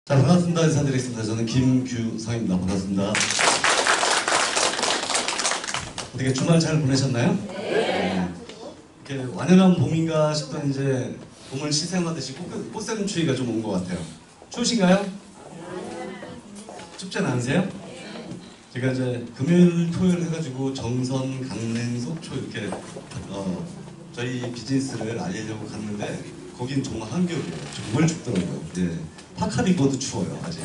자, 반갑습니다. 인사드리겠습니다. 저는 김규성입니다. 반갑습니다. 어떻게 주말 잘 보내셨나요? 네. 이렇게 완연한 봄인가 싶던 이제 봄을 시샘하듯이 꽃샘 추위가 좀 온 것 같아요. 추우신가요? 춥진 않으세요? 제가 이제 금요일, 토요일 해가지고 정선, 강릉, 속초 이렇게 저희 비즈니스를 알리려고 갔는데 거긴 정말 한겨울이에요. 정말 춥더라고요. 예. 파카 입어도 추워요, 아직.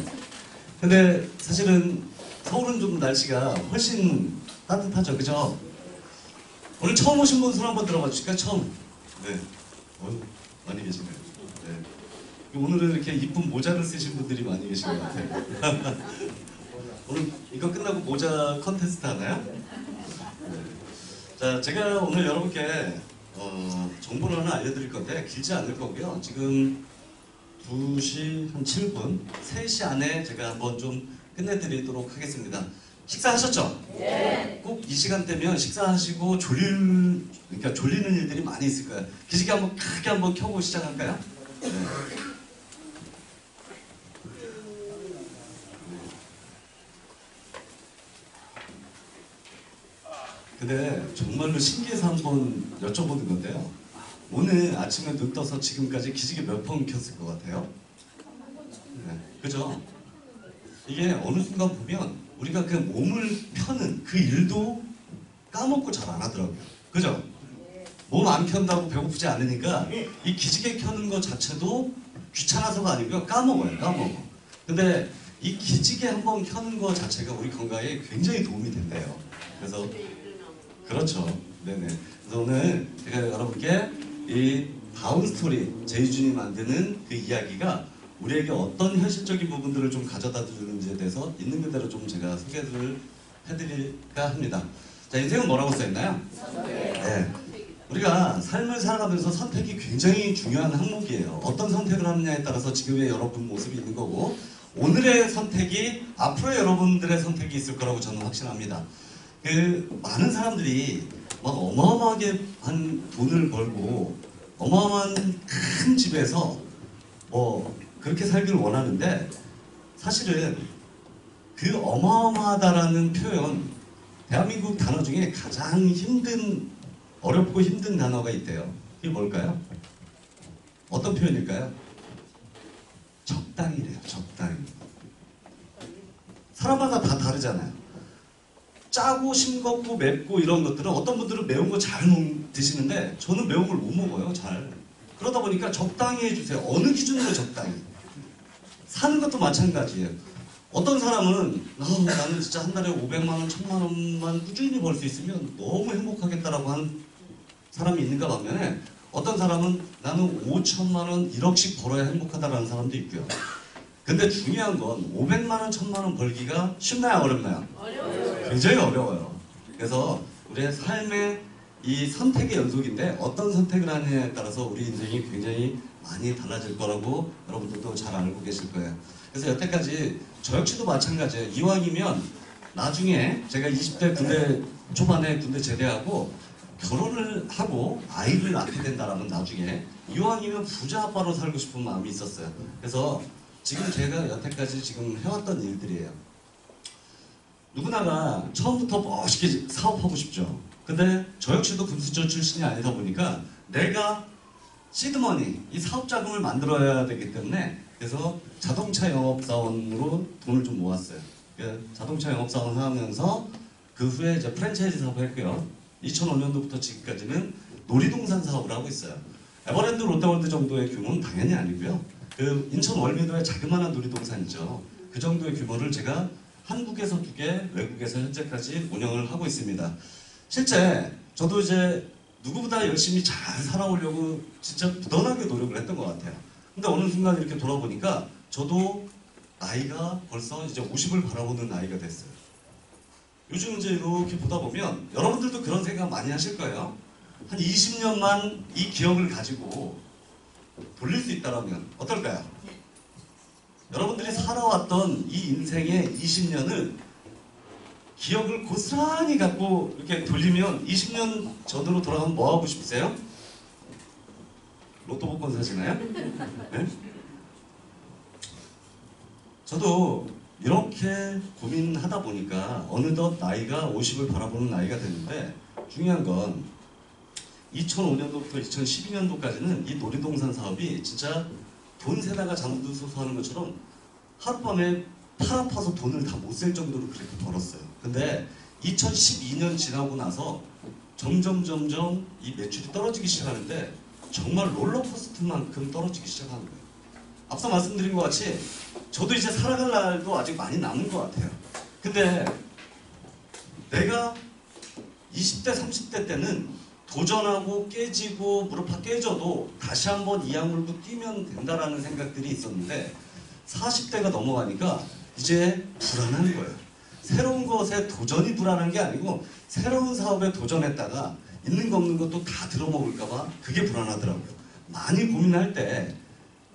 근데 사실은 서울은 좀 날씨가 훨씬 따뜻하죠, 그죠? 오늘 처음 오신 분 손 한번 들어봐 주실까요? 처음. 네. 많이 계시네요. 네. 오늘은 이렇게 이쁜 모자를 쓰신 분들이 많이 계신 것 같아요. 오늘 이거 끝나고 모자 컨테스트 하나요? 네. 자, 제가 오늘 여러분께 정보를 하나 알려드릴 건데 길지 않을 거고요. 지금 2시 한 7분, 3시 안에 제가 한번 좀 끝내드리도록 하겠습니다. 식사하셨죠? 네. 꼭 이 시간대면 식사하시고 그러니까 졸리는 일들이 많이 있을 거예요. 기지개 한번 크게 한번 켜고 시작할까요? 네. 근데 정말로 신기해서 한번 여쭤보는 건데요. 오늘 아침에 눈 떠서 지금까지 기지개 몇 번 켰을 것 같아요? 네, 그죠? 이게 어느 순간 보면 우리가 그 몸을 펴는 그 일도 까먹고 잘 안 하더라고요. 그죠? 몸 안 편다고 배고프지 않으니까 이 기지개 켜는 것 자체도 귀찮아서가 아니고요. 까먹어요. 까먹어. 근데 이 기지개 한번 켜는 것 자체가 우리 건강에 굉장히 도움이 된대요. 그래서 그렇죠. 네네. 그래서 오늘 제가 여러분께 이 다운스토리, 제이준이 만드는 그 이야기가 우리에게 어떤 현실적인 부분들을 좀 가져다 주는지에 대해서 있는 그대로 좀 제가 소개를 해드릴까 합니다. 자, 인생은 뭐라고 써있나요? 네. 우리가 삶을 살아가면서 선택이 굉장히 중요한 항목이에요. 어떤 선택을 하느냐에 따라서 지금의 여러분 모습이 있는 거고, 오늘의 선택이 앞으로의 여러분들의 선택이 있을 거라고 저는 확신합니다. 많은 사람들이 막 어마어마하게 한 돈을 벌고 어마어마한 큰 집에서 그렇게 살기를 원하는데, 사실은 그 어마어마하다라는 표현, 대한민국 단어 중에 가장 어렵고 힘든 단어가 있대요. 그게 뭘까요? 어떤 표현일까요? 적당이래요. 적당히. 사람마다 다 다르잖아요. 짜고 싱겁고 맵고 이런 것들은 어떤 분들은 매운 거 잘 드시는데 저는 매운 걸 못 먹어요. 잘. 그러다 보니까 적당히 해주세요. 어느 기준으로 적당히. 사는 것도 마찬가지예요. 어떤 사람은 나는 진짜 한 달에 500만 원, 1000만 원만 꾸준히 벌 수 있으면 너무 행복하겠다라고 하는 사람이 있는가 반면에, 어떤 사람은 나는 5천만 원, 1억씩 벌어야 행복하다라는 사람도 있고요. 근데 중요한 건 500만 원, 1000만 원 벌기가 쉽나요? 어렵나요? 어려워요. 굉장히 어려워요. 그래서 우리의 삶의 이 선택의 연속인데 어떤 선택을 하느냐에 따라서 우리 인생이 굉장히 많이 달라질 거라고 여러분들도 잘 알고 계실 거예요. 그래서 여태까지 저 역시도 마찬가지예요. 이왕이면 나중에 제가 20대 군대 초반에 군대 제대하고 결혼을 하고 아이를 낳게 된다라면 나중에 이왕이면 부자 아빠로 살고 싶은 마음이 있었어요. 그래서 지금 제가 여태까지 지금 해왔던 일들이에요. 누구나가 처음부터 멋있게 사업하고 싶죠. 근데 저 역시도 금수저 출신이 아니다 보니까 내가 시드머니, 이 사업 자금을 만들어야 되기 때문에, 그래서 자동차 영업사원으로 돈을 좀 모았어요. 자동차 영업사원 하면서 그 후에 이제 프랜차이즈 사업을 했고요. 2005년도부터 지금까지는 놀이동산 사업을 하고 있어요. 에버랜드, 롯데월드 정도의 규모는 당연히 아니고요. 인천 월미도의 자그마한 놀이동산이죠. 그 정도의 규모를 제가 한국에서 2개, 외국에서 현재까지 운영을 하고 있습니다. 실제 저도 이제 누구보다 열심히 잘 살아오려고 진짜 부단하게 노력을 했던 것 같아요. 근데 어느 순간 이렇게 돌아보니까 저도 나이가 벌써 이제 50을 바라보는 나이가 됐어요. 요즘 이제 이렇게 보다 보면 여러분들도 그런 생각 많이 하실 거예요. 한 20년만 이 기억을 가지고 돌릴 수 있다면 어떨까요? 여러분들이 살아왔던 이 인생의 20년을 기억을 고스란히 갖고 이렇게 돌리면 20년 전으로 돌아가면 뭐 하고 싶으세요? 로또 복권 사시나요? 네? 저도 이렇게 고민하다 보니까 어느덧 나이가 50을 바라보는 나이가 됐는데 중요한 건 2005년도부터 2012년도까지는 이 놀이동산 사업이 진짜 돈 세다가 잠들소서 하는 것처럼 하룻밤에 팔 아파서 돈을 다 못 쓸 정도로 그렇게 벌었어요. 근데 2012년 지나고 나서 점점 이 매출이 떨어지기 시작하는데 정말 롤러코스터만큼 떨어지기 시작하는 거예요. 앞서 말씀드린 것 같이 저도 이제 살아갈 날도 아직 많이 남은 것 같아요. 근데 내가 20대, 30대 때는 도전하고 깨지고 무릎 깨져도 다시 한번 이 약물고 뛰면 된다라는 생각들이 있었는데 40대가 넘어가니까 이제 불안한 거예요. 새로운 것에 도전이 불안한 게 아니고 새로운 사업에 도전했다가 있는 거 없는 것도 다 들어먹을까봐 그게 불안하더라고요. 많이 고민할 때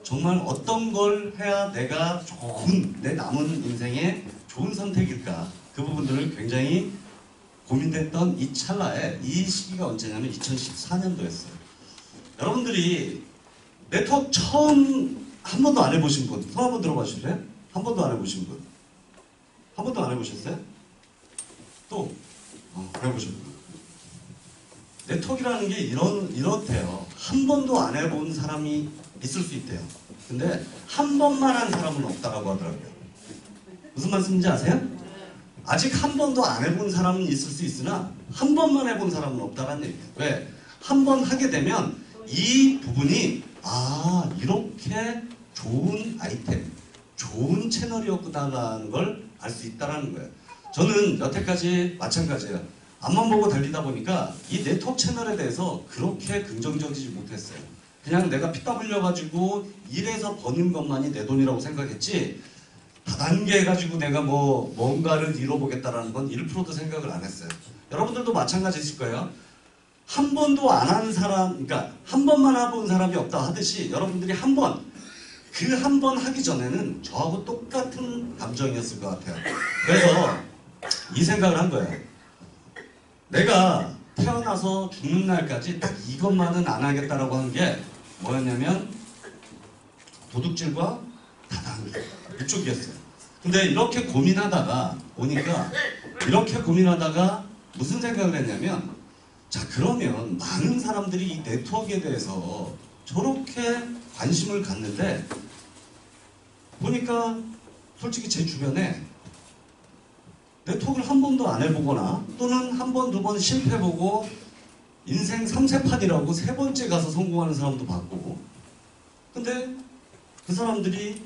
정말 어떤 걸 해야 내가 좋은 내 남은 인생에 좋은 선택일까 그 부분들을 굉장히 고민됐던 이 찰나에 이 시기가 언제냐면 2014년도였어요. 여러분들이 네트워크 처음 한 번도 안 해보신 분, 손 한번 들어봐 주실래요? 한 번도 안 해보신 분, 한 번도 안 해보셨어요? 또 안 해보신 분. 네트워크라는 게 이렇대요. 한 번도 안 해본 사람이 있을 수 있대요. 근데 한 번만 한 사람은 없다라고 하더라고요. 무슨 말씀인지 아세요? 아직 한 번도 안 해본 사람은 있을 수 있으나 한 번만 해본 사람은 없다라는 얘기예요. 왜? 한 번 하게 되면 이 부분이 이렇게 좋은 아이템, 좋은 채널이었구나라는 걸 알 수 있다는 거예요. 저는 여태까지 마찬가지예요. 앞만 보고 달리다 보니까 이 네트워크 채널에 대해서 그렇게 긍정적이지 못했어요. 그냥 내가 피 땀 흘려가지고 일해서 버는 것만이 내 돈이라고 생각했지 다단계 해가지고 내가 뭔가를 이뤄보겠다라는 건 1%도 생각을 안 했어요. 여러분들도 마찬가지일 거예요. 한 번도 안 한 사람, 그러니까 한 번만 해본 사람이 없다 하듯이 여러분들이 한 번, 그 한 번 하기 전에는 저하고 똑같은 감정이었을 것 같아요. 그래서 이 생각을 한 거예요. 내가 태어나서 죽는 날까지 딱 이것만은 안 하겠다라고 한 게 뭐였냐면 도둑질과 다단계 이쪽이었어요. 근데 이렇게 고민하다가 보니까 무슨 생각을 했냐면 자 그러면 많은 사람들이 이 네트워크에 대해서 저렇게 관심을 갖는데 보니까 솔직히 제 주변에 네트워크를 한 번도 안 해보거나 또는 한 번, 두 번 실패해보고 인생 3세판이라고 세 번째 가서 성공하는 사람도 봤고 근데 그 사람들이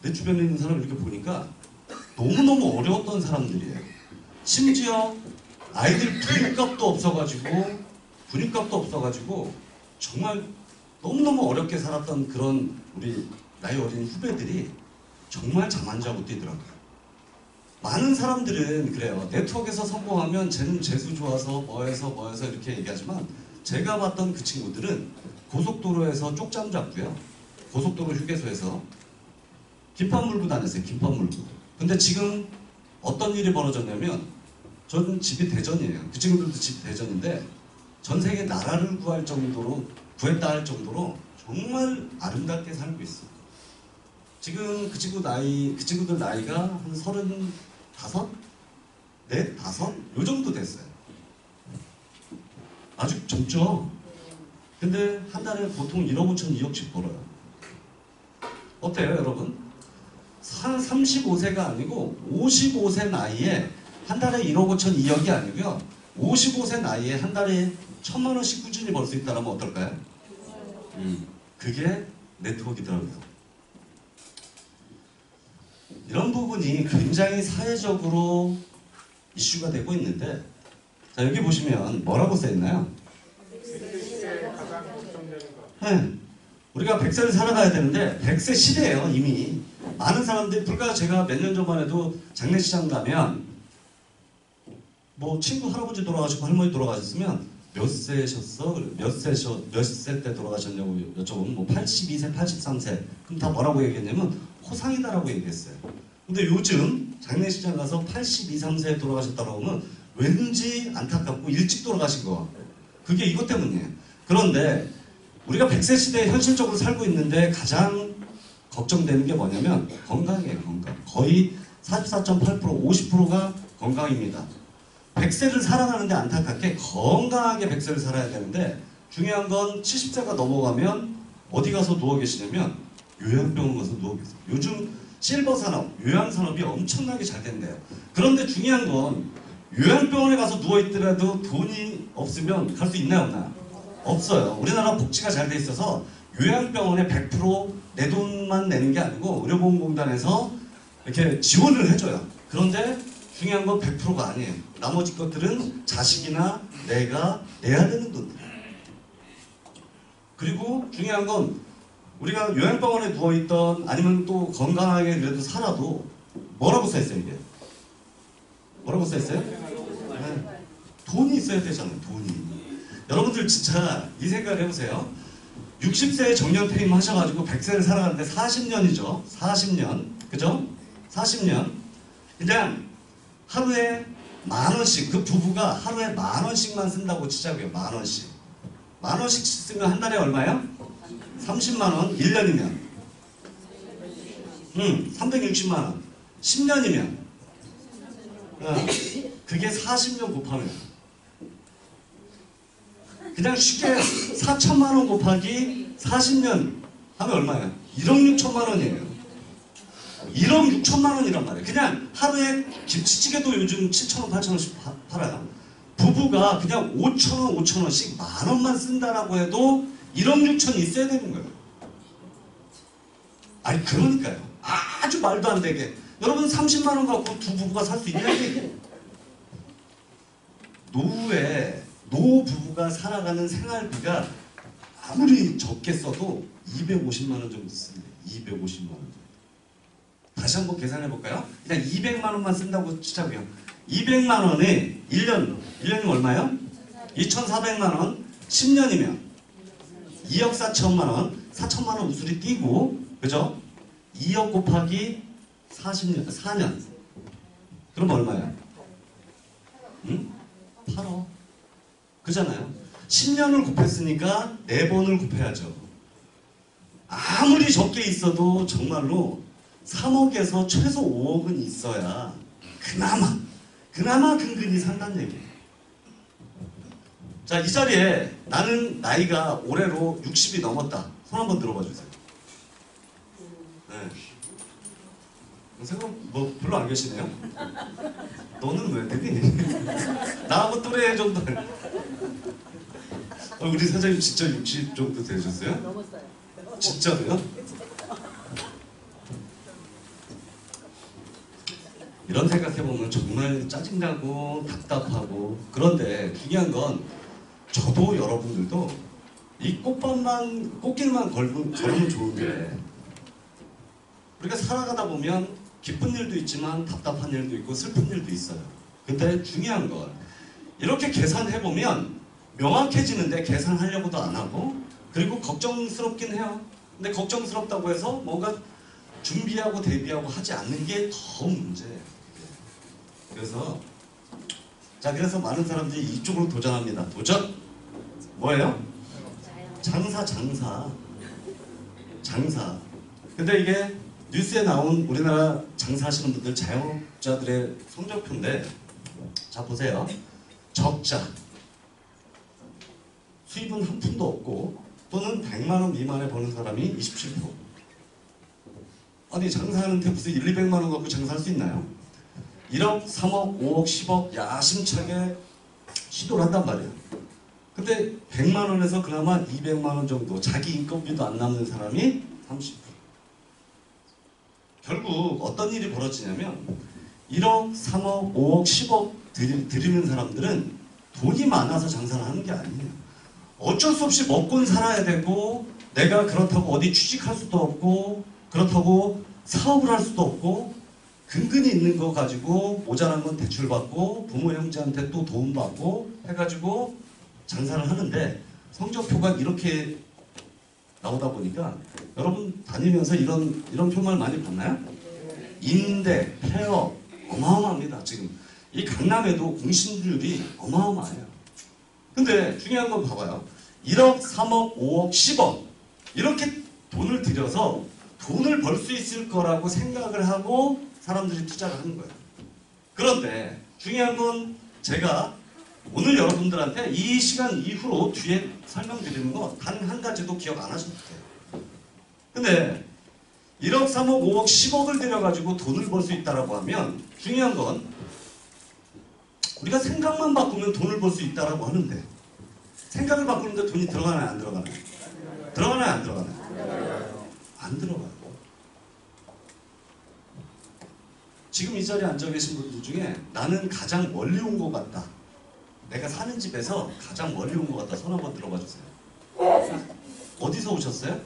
내 주변에 있는 사람을 이렇게 보니까 너무너무 어려웠던 사람들이에요. 심지어 아이들 분유값도 없어가지고 정말 너무너무 어렵게 살았던 그런 우리 나이 어린 후배들이 정말 잠 안 자고 뛰더라고요. 많은 사람들은 그래요. 네트워크에서 성공하면 쟤는 재수 좋아서 뭐해서 이렇게 얘기하지만 제가 봤던 그 친구들은 고속도로에서 쪽잠 잡고요. 고속도로 휴게소에서 김밥 물고 다녔어요. 김밥 물고. 근데 지금 어떤 일이 벌어졌냐면 저는 집이 대전이에요. 그 친구들도 집 대전인데 전 세계 나라를 구했다 할 정도로 정말 아름답게 살고 있어요. 지금 그 친구들 나이가 한 35? 넷? 다섯? 요 정도 됐어요. 아주 젊죠? 근데 한 달에 보통 1억 5천 2억씩 벌어요. 어때요 여러분? 한 35세가 아니고 55세 나이에 한 달에 1억 5천 2억이 아니고요. 55세 나이에 한 달에 1,000만 원씩 꾸준히 벌 수 있다면 어떨까요? 그게 네트워크더라고요. 이런 부분이 굉장히 사회적으로 이슈가 되고 있는데 자 여기 보시면 뭐라고 써있나요? 네, 우리가 100세를 살아가야 되는데 100세 시대예요 이미. 많은 사람들이 불과 제가 몇 년 전만 해도 장례식장 가면 친구 할아버지 돌아가시고 할머니 돌아가셨으면 몇 세셨어? 몇 세 때 돌아가셨냐고 여쭤보면 82세, 83세. 그럼 다 뭐라고 얘기했냐면 호상이다라고 얘기했어요. 근데 요즘 장례식장 가서 82, 3세에 돌아가셨다고 하면 왠지 안타깝고 일찍 돌아가신 거. 그게 이것 때문이에요. 그런데 우리가 100세 시대에 현실적으로 살고 있는데 가장 걱정되는 게 뭐냐면 건강이에요. 건강. 거의 44.8% 50%가 건강입니다. 100세를 살아가는데 안타깝게 건강하게 100세를 살아야 되는데 중요한 건 70세가 넘어가면 어디 가서 누워 계시냐면 요양병원 가서 누워 계세요. 요즘 실버 산업, 요양 산업이 엄청나게 잘 된대요. 그런데 중요한 건 요양병원에 가서 누워 있더라도 돈이 없으면 갈 수 있나요, 없나요? 없어요. 우리나라 복지가 잘 돼 있어서 요양병원에 100%내 돈만 내는 게 아니고 의료보험공단에서 이렇게 지원을 해줘요. 그런데 중요한 건 100%가 아니에요. 나머지 것들은 자식이나 내가 내야 되는 돈들. 그리고 중요한 건 우리가 요양병원에 누워있던 아니면 또 건강하게 그래도 살아도 뭐라고 써있어요 이게? 뭐라고 써있어요? 네. 돈이 있어야 되잖아요. 돈이. 여러분들 진짜 이 생각을 해보세요. 60세에 정년퇴임 하셔가지고 100세를 살아가는데 40년이죠. 40년. 그죠? 40년. 그냥 하루에 10,000원씩, 그 부부가 하루에 10,000원씩만 쓴다고 치자고요. 10,000원씩. 10,000원씩 쓰면 한 달에 얼마예요? 30만원. 1년이면 360만원. 10년이면 그게 40년 곱하면 그냥 쉽게 4천만원 곱하기 40년 하면 얼마예요? 1억 6천만 원이에요. 1억 6천만 원이란 말이에요. 그냥 하루에 김치찌개도 요즘 7,000원, 8,000원씩 팔아요. 부부가 그냥 5,000원, 5,000원씩 10,000원만 쓴다라고 해도 1억 6천 있어야 되는 거예요. 아니 그러니까요. 아주 말도 안 되게. 여러분 30만 원 갖고 두 부부가 살 수 있냐고. 노후에 노부부가 살아가는 생활비가 아무리 적게 써도 250만 원 정도 씁니다. 250만 원 정도. 다시 한번 계산해 볼까요? 그냥 200만 원만 쓴다고 치자고요. 200만 원에 1년이면 얼마요? 2,400만 원. 10년이면 2억 4천만 원. 4천만 원 우수리 띄고, 그죠? 2억 곱하기 40년, 4년. 그럼 얼마야? 응? 8억. 그잖아요. 10년을 곱했으니까 4번을 곱해야죠. 아무리 적게 있어도 정말로 3억에서 최소 5억은 있어야 그나마 근근히 산다는 얘기예요. 자, 이 자리에 나는 나이가 올해로 60이 넘었다. 손 한번 들어봐 주세요. 네. 생각 뭐 별로 안 계시네요. 너는 왜 되니? 나하고 또래 정도. 우리 사장님 진짜 60 정도 되셨어요? 넘었어요. 진짜로요? 이런 생각해보면 정말 짜증나고 답답하고. 그런데 중요한 건 저도 여러분들도 이 꽃길만 걸으면 좋은데 우리가 살아가다 보면 기쁜 일도 있지만 답답한 일도 있고 슬픈 일도 있어요. 근데 중요한 건 이렇게 계산해보면 명확해지는데 계산하려고도 안 하고, 그리고 걱정스럽긴 해요. 근데 걱정스럽다고 해서 뭔가 준비하고 대비하고 하지 않는 게 더 문제예요. 그래서 많은 사람들이 이쪽으로 도전합니다. 도전! 뭐예요? 장사. 근데 이게 뉴스에 나온 우리나라 장사하시는 분들, 자영업자들의 성적표인데, 자 보세요. 적자. 수입은 한 푼도 없고 또는 100만 원 미만에 버는 사람이 27%. 아니 장사하는데 무슨 1, 200만 원 갖고 장사할 수 있나요? 1억, 3억, 5억, 10억 야심차게 시도를 한단 말이에요. 근데 100만 원에서 그나마 200만 원 정도, 자기 인건비도 안 남는 사람이 30%. 결국 어떤 일이 벌어지냐면 1억, 3억, 5억, 10억 들이는 사람들은 돈이 많아서 장사를 하는 게 아니에요. 어쩔 수 없이 먹고는 살아야 되고, 내가 그렇다고 어디 취직할 수도 없고, 그렇다고 사업을 할 수도 없고, 근근히 있는 거 가지고 모자란 건 대출받고 부모 형제한테 또 도움받고 해가지고 장사를 하는데, 성적표가 이렇게 나오다 보니까 여러분 다니면서 이런 표만 많이 봤나요? 임대, 폐업 어마어마합니다. 지금 이 강남에도 공신률이 어마어마해요. 근데 중요한 건 봐봐요. 1억, 3억, 5억, 10억 이렇게 돈을 들여서 돈을 벌 수 있을 거라고 생각을 하고 사람들이 투자를 하는 거예요. 그런데 중요한 건 제가 오늘 여러분들한테 이 시간 이후로 뒤에 설명드리는 거 단 한 가지도 기억 안 하셔도 돼요. 근데 1억, 3억, 5억, 10억을 들여가지고 돈을 벌 수 있다라고 하면 중요한 건 우리가 생각만 바꾸면 돈을 벌 수 있다라고 하는데 생각을 바꾸는데 돈이 들어가나요? 안 들어가나요? 들어가나요? 안 들어가나요? 안 들어가요. 지금 이 자리에 앉아 계신 분들 중에 나는 가장 멀리 온 것 같다. 내가 사는 집에서 가장 멀리 온 것 같다. 손 한번 들어봐 주세요. 어디서 오셨어요?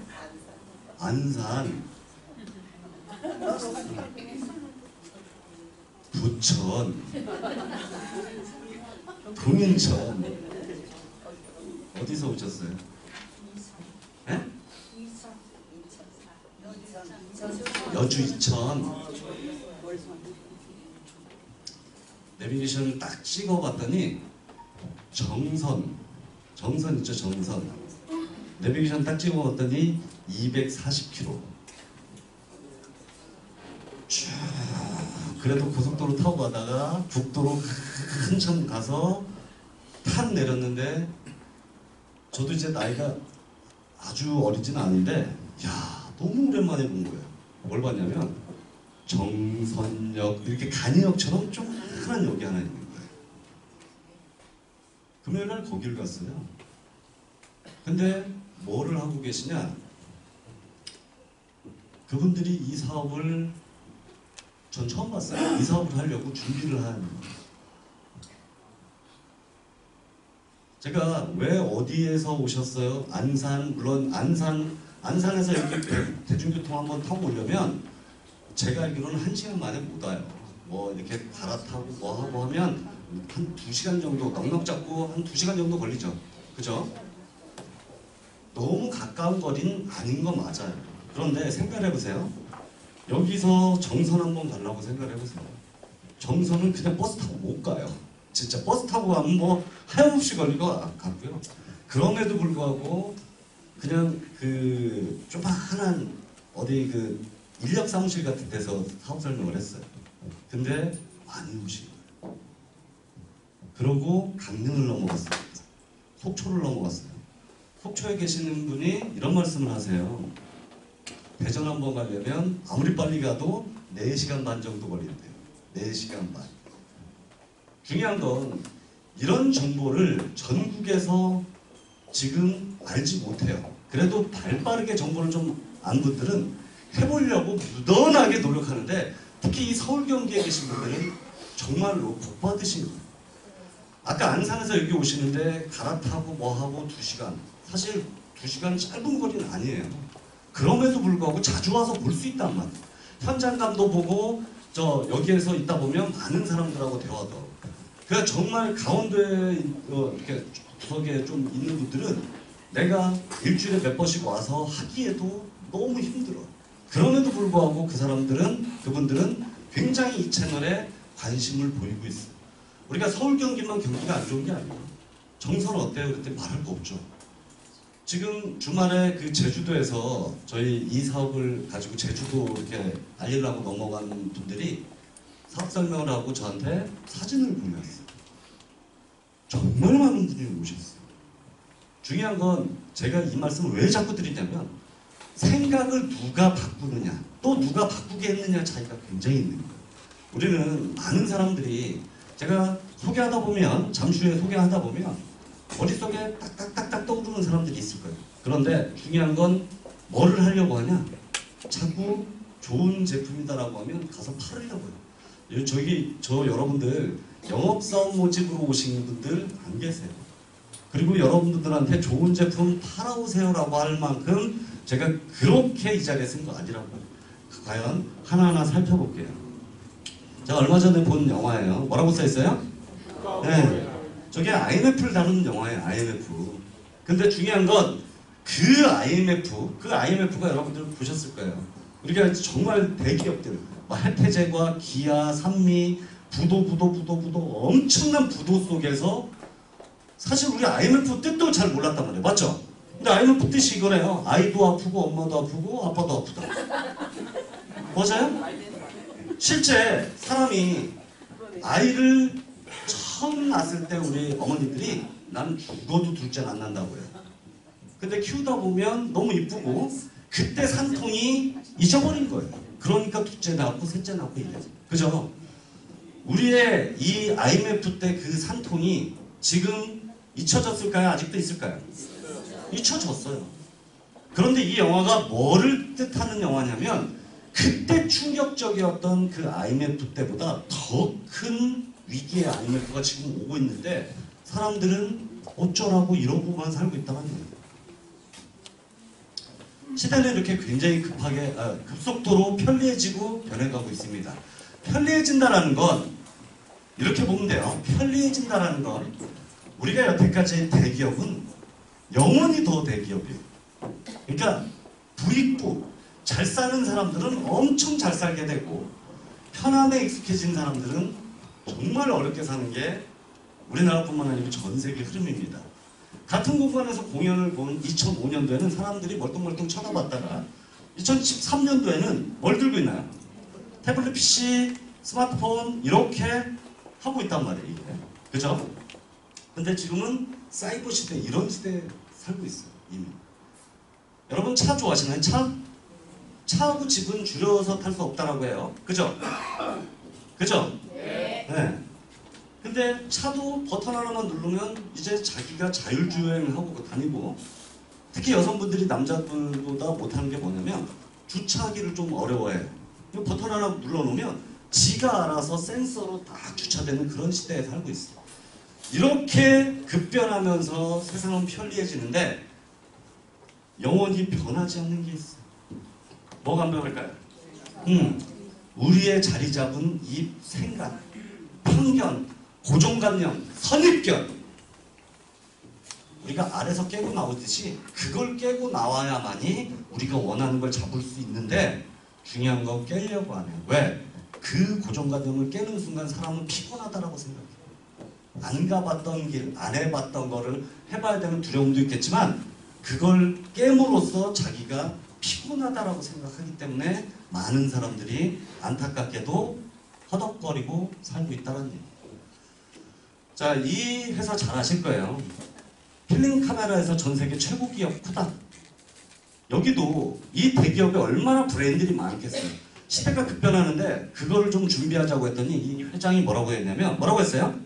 안산. 부천. 동인천. 어디서 오셨어요? 네? 여주 이천. 내비게이션을 딱 찍어봤더니 정선 있죠, 정선. 내비게이션 딱 찍어봤더니 240km. 쭉 그래도 고속도로 타고 가다가 국도로 한참 가서 탁 내렸는데 저도 이제 나이가 아주 어리진 않은데 야 너무 오랜만에 본 거예요. 뭘 봤냐면 정선역 이렇게 간이역처럼 조그만 역이 하나 있는 거예요. 금요일날 거기를 갔어요. 근데 뭐를 하고 계시냐? 그분들이 이 사업을 전 처음 봤어요. 이 사업을 하려고 준비를 한. 제가 왜 어디에서 오셨어요? 안산, 물론 안산에서 여기 대중교통 한번 타고 오려면 제가 알기로는 1시간 만에 못 와요. 뭐 이렇게 갈아타고 뭐 하고 하면 한 2시간 정도 넉넉 잡고 한 2시간 정도 걸리죠. 그죠? 너무 가까운 거리는 아닌 거 맞아요. 그런데 생각해보세요. 여기서 정선 한번 가려고 생각해보세요. 정선은 그냥 버스 타고 못 가요. 진짜 버스 타고 가면 뭐 하염없이 걸리고 같고요. 그럼에도 불구하고 그냥 그 조그만한 어디 그 인력 사무실 같은 데서 사업 설명을 했어요. 근데 많이 오신 거예요. 그러고 강릉을 넘어갔어요. 속초를 넘어갔어요. 속초에 계시는 분이 이런 말씀을 하세요. 대전 한번 가려면 아무리 빨리 가도 4시간 반 정도 걸린대요. 4시간 반. 중요한 건 이런 정보를 전국에서 지금 알지 못해요. 그래도 발빠르게 정보를 좀 안 분들은 해보려고 무던하게 노력하는데 특히 이 서울 경기에 계신 분들은 정말로 복 받으신 거예요. 아까 안산에서 여기 오시는데 갈아타고 뭐하고 2시간. 사실 2시간 짧은 거리는 아니에요. 그럼에도 불구하고 자주 와서 볼 수 있단 말이에요. 현장감도 보고 저 여기에서 있다 보면 많은 사람들하고 대화도. 그러니까 정말 강원도에 이렇게 구석에 좀 있는 분들은 내가 일주일에 몇 번씩 와서 하기에도 너무 힘들어. 그럼에도 불구하고 그분들은 굉장히 이 채널에 관심을 보이고 있어요. 우리가 서울 경기만 경기가 안 좋은 게 아니에요. 정선 어때요? 그랬더니 말할 거 없죠. 지금 주말에 그 제주도에서 저희 이 사업을 가지고 제주도 이렇게 알리려고 넘어간 분들이 사업 설명을 하고 저한테 사진을 보내왔어요. 정말 많은 분들이 오셨어요. 중요한 건 제가 이 말씀을 왜 자꾸 드리냐면 생각을 누가 바꾸느냐 또 누가 바꾸게 했느냐 차이가 굉장히 있는 거예요. 우리는 많은 사람들이 제가 소개하다 보면 잠시 후에 소개하다 보면 머릿속에 딱딱딱딱 떠오르는 사람들이 있을 거예요. 그런데 중요한 건 뭐를 하려고 하냐? 자꾸 좋은 제품이다라고 하면 가서 팔으려고요. 저 여러분들 영업사업 모집으로 오신 분들 안 계세요. 그리고 여러분들한테 좋은 제품 팔아오세요라고 할 만큼 제가 그렇게 이 자리에 쓴 거 아니라고요. 과연 하나하나 살펴볼게요. 제가 얼마 전에 본 영화예요. 뭐라고 써있어요? 네. 저게 IMF를 다루는 영화예요. IMF. 근데 중요한 건 그 IMF가 여러분들 보셨을 거예요. 우리가 정말 대기업들, 혜태제과, 기아, 산미, 부도 엄청난 부도 속에서 사실 우리 IMF 뜻도 잘 몰랐단 말이에요. 맞죠? 근데 IMF 뜻이 이거래요. 아이도 아프고 엄마도 아프고 아빠도 아프다. 맞아요? 실제 사람이 아이를 처음 낳았을 때 우리 어머니들이 난 죽어도 둘째는 안 난다고 해요. 근데 키우다 보면 너무 이쁘고 그때 산통이 잊어버린 거예요. 그러니까 둘째 낳고 셋째 낳고 이래. 그죠? 우리의 이 IMF 때 그 산통이 지금 잊혀졌을까요? 아직도 있을까요? 잊혀졌어요. 그런데 이 영화가 뭐를 뜻하는 영화냐면 그때 충격적이었던 그 IMF 때보다 더 큰 위기의 IMF가 지금 오고 있는데 사람들은 어쩌라고 이러고만 살고 있다는 거예요. 시대는 이렇게 굉장히 급속도로 편리해지고 변해가고 있습니다. 편리해진다라는 건 이렇게 보면 돼요. 편리해진다라는 건 우리가 여태까지 대기업은 영원히 더 대기업이에요. 그러니까 부익부 잘 사는 사람들은 엄청 잘 살게 되고 편함에 익숙해진 사람들은 정말 어렵게 사는 게 우리나라뿐만 아니고 전 세계 흐름입니다. 같은 공간에서 공연을 본 2005년도에는 사람들이 멀뚱멀뚱 쳐다봤다가 2013년도에는 뭘 들고 있나요? 태블릿 PC, 스마트폰 이렇게 하고 있단 말이에요. 이게. 그죠? 근데 지금은 사이버 시대 이런 시대에 살고 있어요. 이미. 여러분 차 좋아하시나요? 차? 차하고 집은 줄여서 탈 수 없다라고 해요. 그죠? 그죠? 네. 근데 차도 버튼 하나만 누르면 이제 자기가 자율주행하고 다니고 특히 여성분들이 남자분보다 못하는 게 뭐냐면 주차하기를 좀 어려워해요. 버튼 하나 눌러놓으면 지가 알아서 센서로 딱 주차되는 그런 시대에 살고 있어요. 이렇게 급변하면서 세상은 편리해지는데 영원히 변하지 않는 게 있어요. 뭐가 안 변할까요? 우리의 자리 잡은 이 생각, 편견, 고정관념, 선입견 우리가 알에서 깨고 나오듯이 그걸 깨고 나와야만이 우리가 원하는 걸 잡을 수 있는데 중요한 건 깨려고 안 해요. 왜? 그 고정관념을 깨는 순간 사람은 피곤하다라고 생각해요. 안 가봤던 길, 안 해봤던 거를 해봐야 되는 두려움도 있겠지만 그걸 깨므로써 자기가 피곤하다라고 생각하기 때문에 많은 사람들이 안타깝게도 허덕거리고 살고 있다는 얘기예요. 자, 이 회사 잘 아실 거예요. 필름 카메라에서 전 세계 최고 기업 코닥. 여기도 이 대기업에 얼마나 브랜드들이 많겠어요. 시대가 급변하는데 그거를 좀 준비하자고 했더니 이 회장이 뭐라고 했냐면 뭐라고 했어요?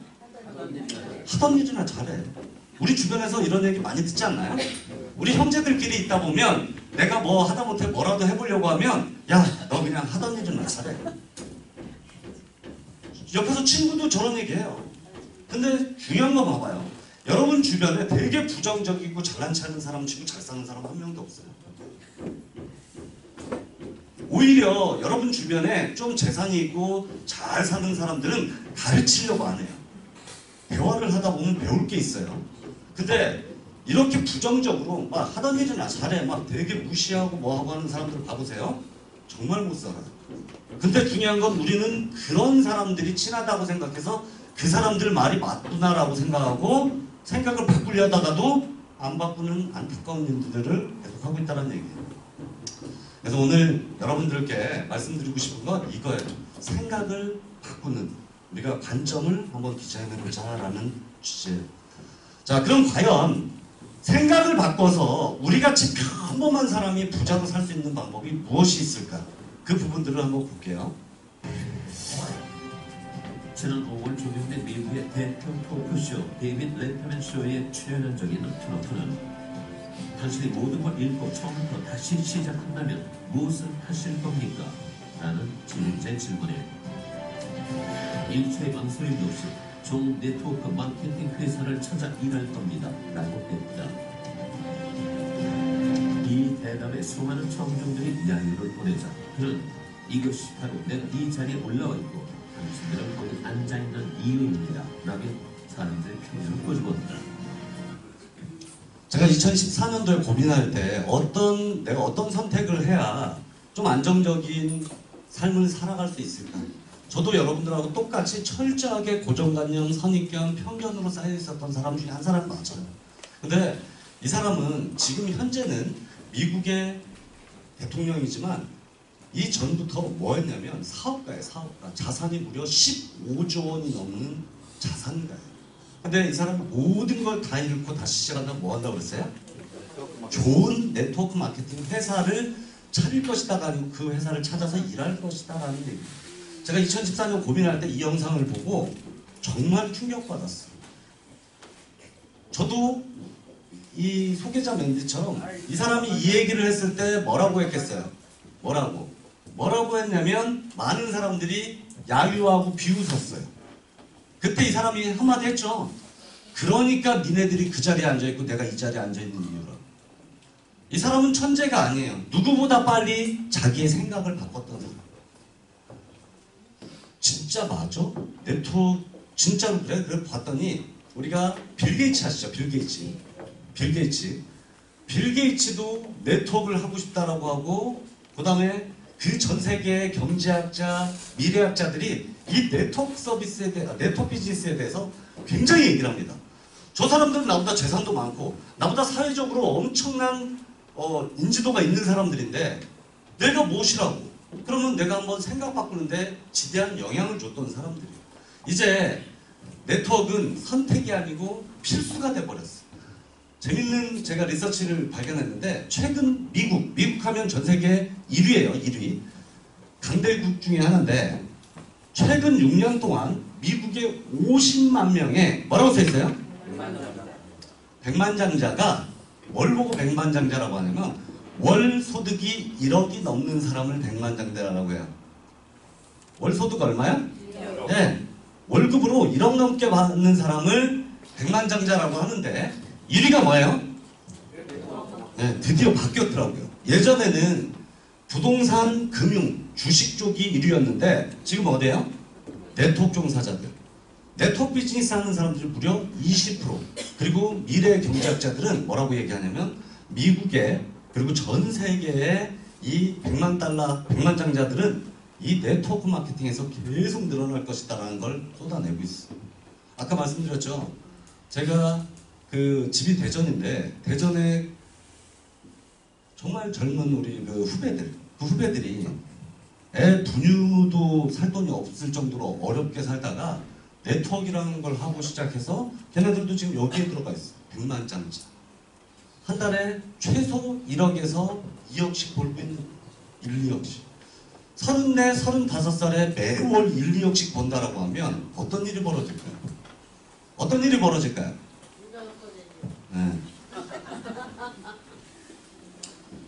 하던 일이나 잘해. 우리 주변에서 이런 얘기 많이 듣지 않나요? 우리 형제들끼리 있다 보면 내가 뭐 하다못해 뭐라도 해보려고 하면 야, 너 그냥 하던 일이나 잘해. 옆에서 친구도 저런 얘기해요. 근데 중요한 거 봐봐요. 여러분 주변에 되게 부정적이고 잘난 체하는 사람 치고 잘 사는 사람 한 명도 없어요. 오히려 여러분 주변에 좀 재산이 있고 잘 사는 사람들은 가르치려고 안 해요. 대화를 하다 보면 배울 게 있어요. 근데 이렇게 부정적으로 막 하던 일이나 잘해 막 되게 무시하고 뭐하고 하는 사람들 봐보세요. 정말 못 살아요. 근데 중요한 건 우리는 그런 사람들이 친하다고 생각해서 그 사람들 말이 맞구나라고 생각하고 생각을 바꾸려 하다가도 안 바꾸는 안타까운 일들을 계속하고 있다는 얘기예요. 그래서 오늘 여러분들께 말씀드리고 싶은 건 이거예요. 생각을 바꾸는 우리가 관점을 한번 디자인해보자라는 주제예요. 자, 그럼 과연 생각을 바꿔서 우리같이 평범한 사람이 부자로 살 수 있는 방법이 무엇이 있을까? 그 부분들을 한번 볼게요. 지난 5월 종영된 미국의 대표 토크쇼 데이빗 레터맨 쇼에 출연한 적이 있는 트럼프는 당신이 모든 걸 잃고 처음부터 다시 시작한다면 무엇을 하실 겁니까? 라는 진행자의 질문에 1초의 망설임도 없이 종 네트워크 마케팅 회사를 찾아 일할 겁니다. 라고 했다. 이 대답에 수많은 청중들이 야유를 보내자 그는 이것이 바로 내가 이 자리에 올라와 있고 당신들은 거기 앉아있는 이유입니다. 라며 사람들의 표현을 꼬집었다. 제가 2014년도에 고민할 때 내가 어떤 선택을 해야 좀 안정적인 삶을 살아갈 수 있을까? 저도 여러분들하고 똑같이 철저하게 고정관념, 선입견, 편견으로 쌓여 있었던 사람 중에 한 사람 맞아요. 근데 이 사람은 지금 현재는 미국의 대통령이지만 이 전부터 뭐 했냐면 사업가예요. 사업가. 자산이 무려 15조 원이 넘는 자산가예요. 근데 이 사람은 모든 걸 다 잃고 다시 시작한다면 뭐 한다고 그랬어요? 좋은 네트워크 마케팅 회사를 차릴 것이다 가지고 그 회사를 찾아서 일할 것이다 라는 얘기예요. 제가 2014년 고민할 때 이 영상을 보고 정말 충격받았어요. 저도 이 소개자 맨디처럼 이 사람이 이 얘기를 했을 때 뭐라고 했겠어요? 뭐라고 했냐면 많은 사람들이 야유하고 비웃었어요. 그때 이 사람이 한마디 했죠. 그러니까 니네들이 그 자리에 앉아있고 내가 이 자리에 앉아있는 이유라. 이 사람은 천재가 아니에요. 누구보다 빨리 자기의 생각을 바꿨던 사람. 진짜 맞아? 네트워크 진짜로 그래? 그래 봤더니 우리가 빌 게이츠 아시죠? 빌 게이츠도 네트워크를 하고 싶다라고 하고 그 다음에 그 전 세계의 경제학자, 미래학자들이 이 네트워크 서비스에 대해, 네트워크 비즈니스에 대해서 굉장히 얘기를 합니다. 저 사람들은 나보다 재산도 많고 나보다 사회적으로 엄청난 인지도가 있는 사람들인데 내가 무엇이라고? 그러면 내가 한번 생각 바꾸는데 지대한 영향을 줬던 사람들이에요. 이제 네트워크는 선택이 아니고 필수가 돼버렸어요. 재밌는 제가 리서치를 발견했는데 최근 미국 하면 전 세계 1위예요. 1위. 강대국 중에 하나인데 최근 6년 동안 미국의 50만 명의 뭐라고 써있어요? 백만장자가 뭘 보고 백만장자라고 하냐면 월 소득이 1억이 넘는 사람을 백만장자라고 해요. 월 소득 얼마야? 네. 월급으로 1억 넘게 받는 사람을 백만장자라고 하는데 1위가 뭐예요? 네, 드디어 바뀌었더라고요. 예전에는 부동산, 금융, 주식 쪽이 1위였는데 지금 어디예요? 네트워크 종사자들. 네트워크 비즈니스 하는 사람들이 무려 20%. 그리고 미래 경제학자들은 뭐라고 얘기하냐면 미국의 그리고 전 세계의 이 100만 달러, 100만장자들은 이 네트워크 마케팅에서 계속 늘어날 것이다라는 걸 쏟아내고 있어요. 아까 말씀드렸죠. 제가 그 집이 대전인데 대전에 정말 젊은 우리 그 후배들이 애 분유도 살 돈이 없을 정도로 어렵게 살다가 네트워크라는 걸 하고 시작해서 걔네들도 지금 여기에 들어가 있어요. 100만장자. 한 달에 최소 1억에서 2억씩 벌고 있는 1, 2억씩. 34, 35살에 매월 1, 2억씩 번다라고 하면 어떤 일이 벌어질까요? 어떤 일이 벌어질까요? 네.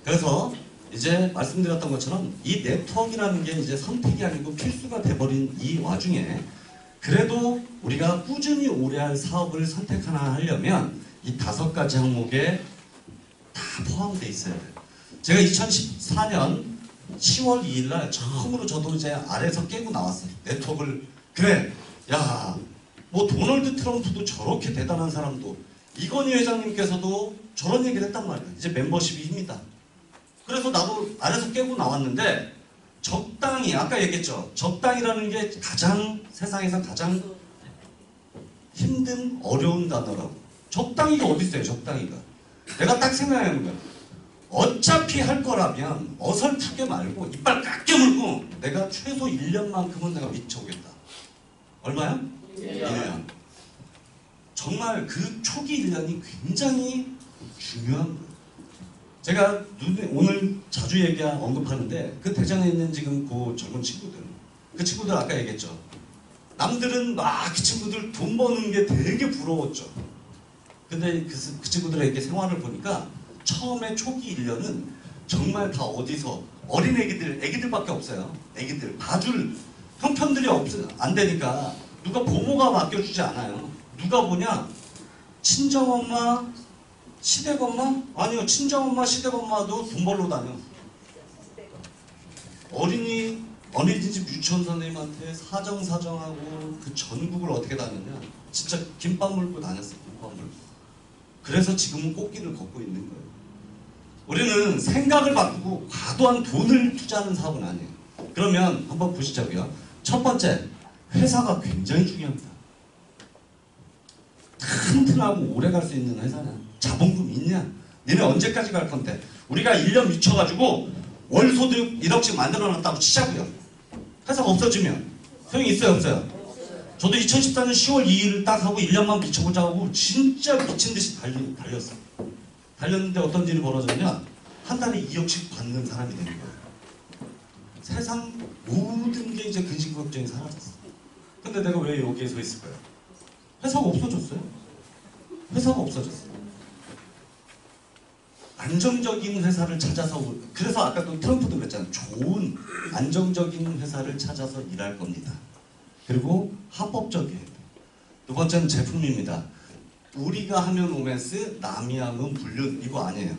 그래서 이제 말씀드렸던 것처럼 이 네트워크라는 게 이제 선택이 아니고 필수가 돼버린 이 와중에 그래도 우리가 꾸준히 오래 할 사업을 선택 하나 하려면 이 5가지 항목에 다 포함되어 있어야 돼요. 제가 2014년 10월 2일 날 처음으로 저도 이제 아래에서 깨고 나왔어요. 네트워크를. 그래, 야, 뭐 도널드 트럼프도 저렇게 대단한 사람도 이건희 회장님께서도 저런 얘기를 했단 말이에요. 이제 멤버십이 힘이다. 그래서 나도 아래에서 깨고 나왔는데 적당히, 아까 얘기했죠. 적당이라는 게 가장 세상에서 가장 힘든 어려운 단어라고. 적당히가 어디 있어요? 적당히가. 내가 딱 생각하는 거야. 어차피 할 거라면 어설프게 말고 이빨 깎게 물고 내가 최소 1년만큼은 내가 미쳐오겠다. 얼마야? 1년. 정말 그 초기 1년이 굉장히 중요한 거예요. 제가 오늘 자주 언급하는데 그 대전에 있는 지금 그 젊은 친구들 아까 얘기했죠. 남들은 막 그 친구들 돈 버는 게 되게 부러웠죠. 근데 그 친구들의 이렇게 생활을 보니까 처음에 초기 1년은 정말 다 어디서 어린 애기들밖에 없어요. 애기들 봐줄 형편들이 안 되니까 누가 보모가 맡겨주지 않아요. 누가 보냐? 친정엄마, 시댁엄마? 아니요, 친정엄마, 시댁엄마도 돈 벌러 다녀. 어린이집 유치원 선생님한테 사정하고 그 전국을 어떻게 다녔냐? 진짜 김밥 물고 다녔어요. 김밥 물고. 그래서 지금은 꽃길을 걷고 있는 거예요. 우리는 생각을 바꾸고 과도한 돈을 투자하는 사업은 아니에요. 그러면 한번 보시자고요. 첫 번째, 회사가 굉장히 중요합니다. 튼튼하고 오래 갈 수 있는 회사는 자본금 있냐? 니네 언제까지 갈 건데? 우리가 1년 미쳐가지고 월소득 1억씩 만들어놨다고 치자고요. 회사가 없어지면 소용이 있어요 없어요? 저도 2014년 10월 2일을 딱 하고 1년만 미쳐보자 하고 진짜 미친듯이 달렸어. 달렸는데 어떤 일이 벌어졌냐? 한 달에 2억씩 받는 사람이 되는 거예요. 세상 모든 게 이제 근심 걱정이 사라졌어. 근데 내가 왜 여기에 서 있을까요? 회사가 없어졌어요. 회사가 없어졌어요. 안정적인 회사를 찾아서, 그래서 아까 또 트럼프도 그랬잖아요. 좋은 안정적인 회사를 찾아서 일할 겁니다. 그리고 합법적이에요. 두 번째는 제품입니다. 우리가 하면 로맨스, 남이 하면 불륜, 이거 아니에요.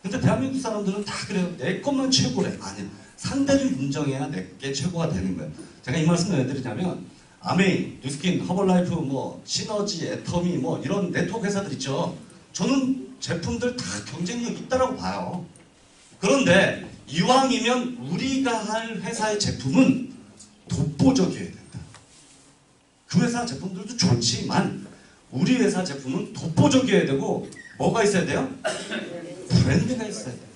근데 대한민국 사람들은 다 그래요. 내 것만 최고래. 아니야. 상대를 인정해야 내게 최고가 되는 거예요. 제가 이 말씀을 왜 드리냐면 아메이, 뉴스킨, 허벌라이프, 뭐 시너지, 애터미, 뭐 이런 네트워크 회사들 있죠. 저는 제품들 다 경쟁력 있다라고 봐요. 그런데 이왕이면 우리가 할 회사의 제품은 독보적이어야 된다. 그 회사 제품들도 좋지만 우리 회사 제품은 독보적이어야 되고 뭐가 있어야 돼요? 브랜드가 있어야 돼요.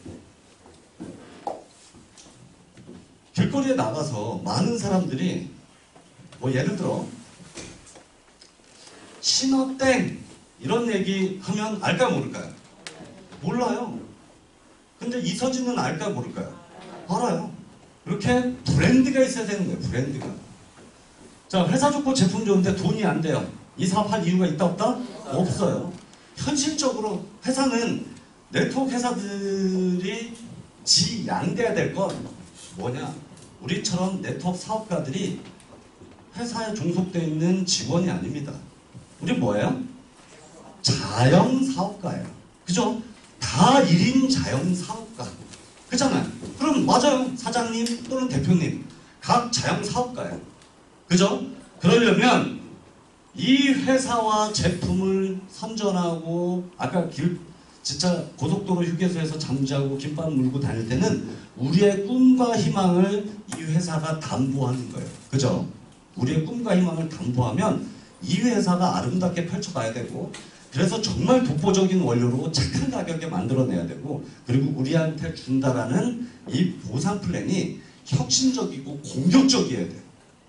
길거리에 나가서 많은 사람들이 뭐 예를 들어 신어땡 이런 얘기 하면 알까 모를까요? 몰라요. 근데 이서진은 알까 모를까요? 알아요. 이렇게 브랜드가 있어야 되는 거예요. 브랜드가. 자, 회사 좋고 제품 좋은데 돈이 안 돼요. 이 사업할 이유가 있다 없다? 없어요. 현실적으로 회사는 네트워크 회사들이 지양돼야 될 건 뭐냐? 우리처럼 네트워크 사업가들이 회사에 종속되어 있는 직원이 아닙니다. 우리 뭐예요? 자영 사업가예요. 그죠? 다 1인 자영 사업가. 그잖아요. 그럼 맞아요. 사장님 또는 대표님 각 자영 사업가예요. 그죠? 그러려면 이 회사와 제품을 선전하고 아까 진짜 고속도로 휴게소에서 잠자고 김밥 물고 다닐 때는 우리의 꿈과 희망을 이 회사가 담보하는 거예요. 그죠? 우리의 꿈과 희망을 담보하면 이 회사가 아름답게 펼쳐가야 되고 그래서 정말 독보적인 원료로 착한 가격에 만들어내야 되고 그리고 우리한테 준다라는 이 보상 플랜이 혁신적이고 공격적이어야 돼요.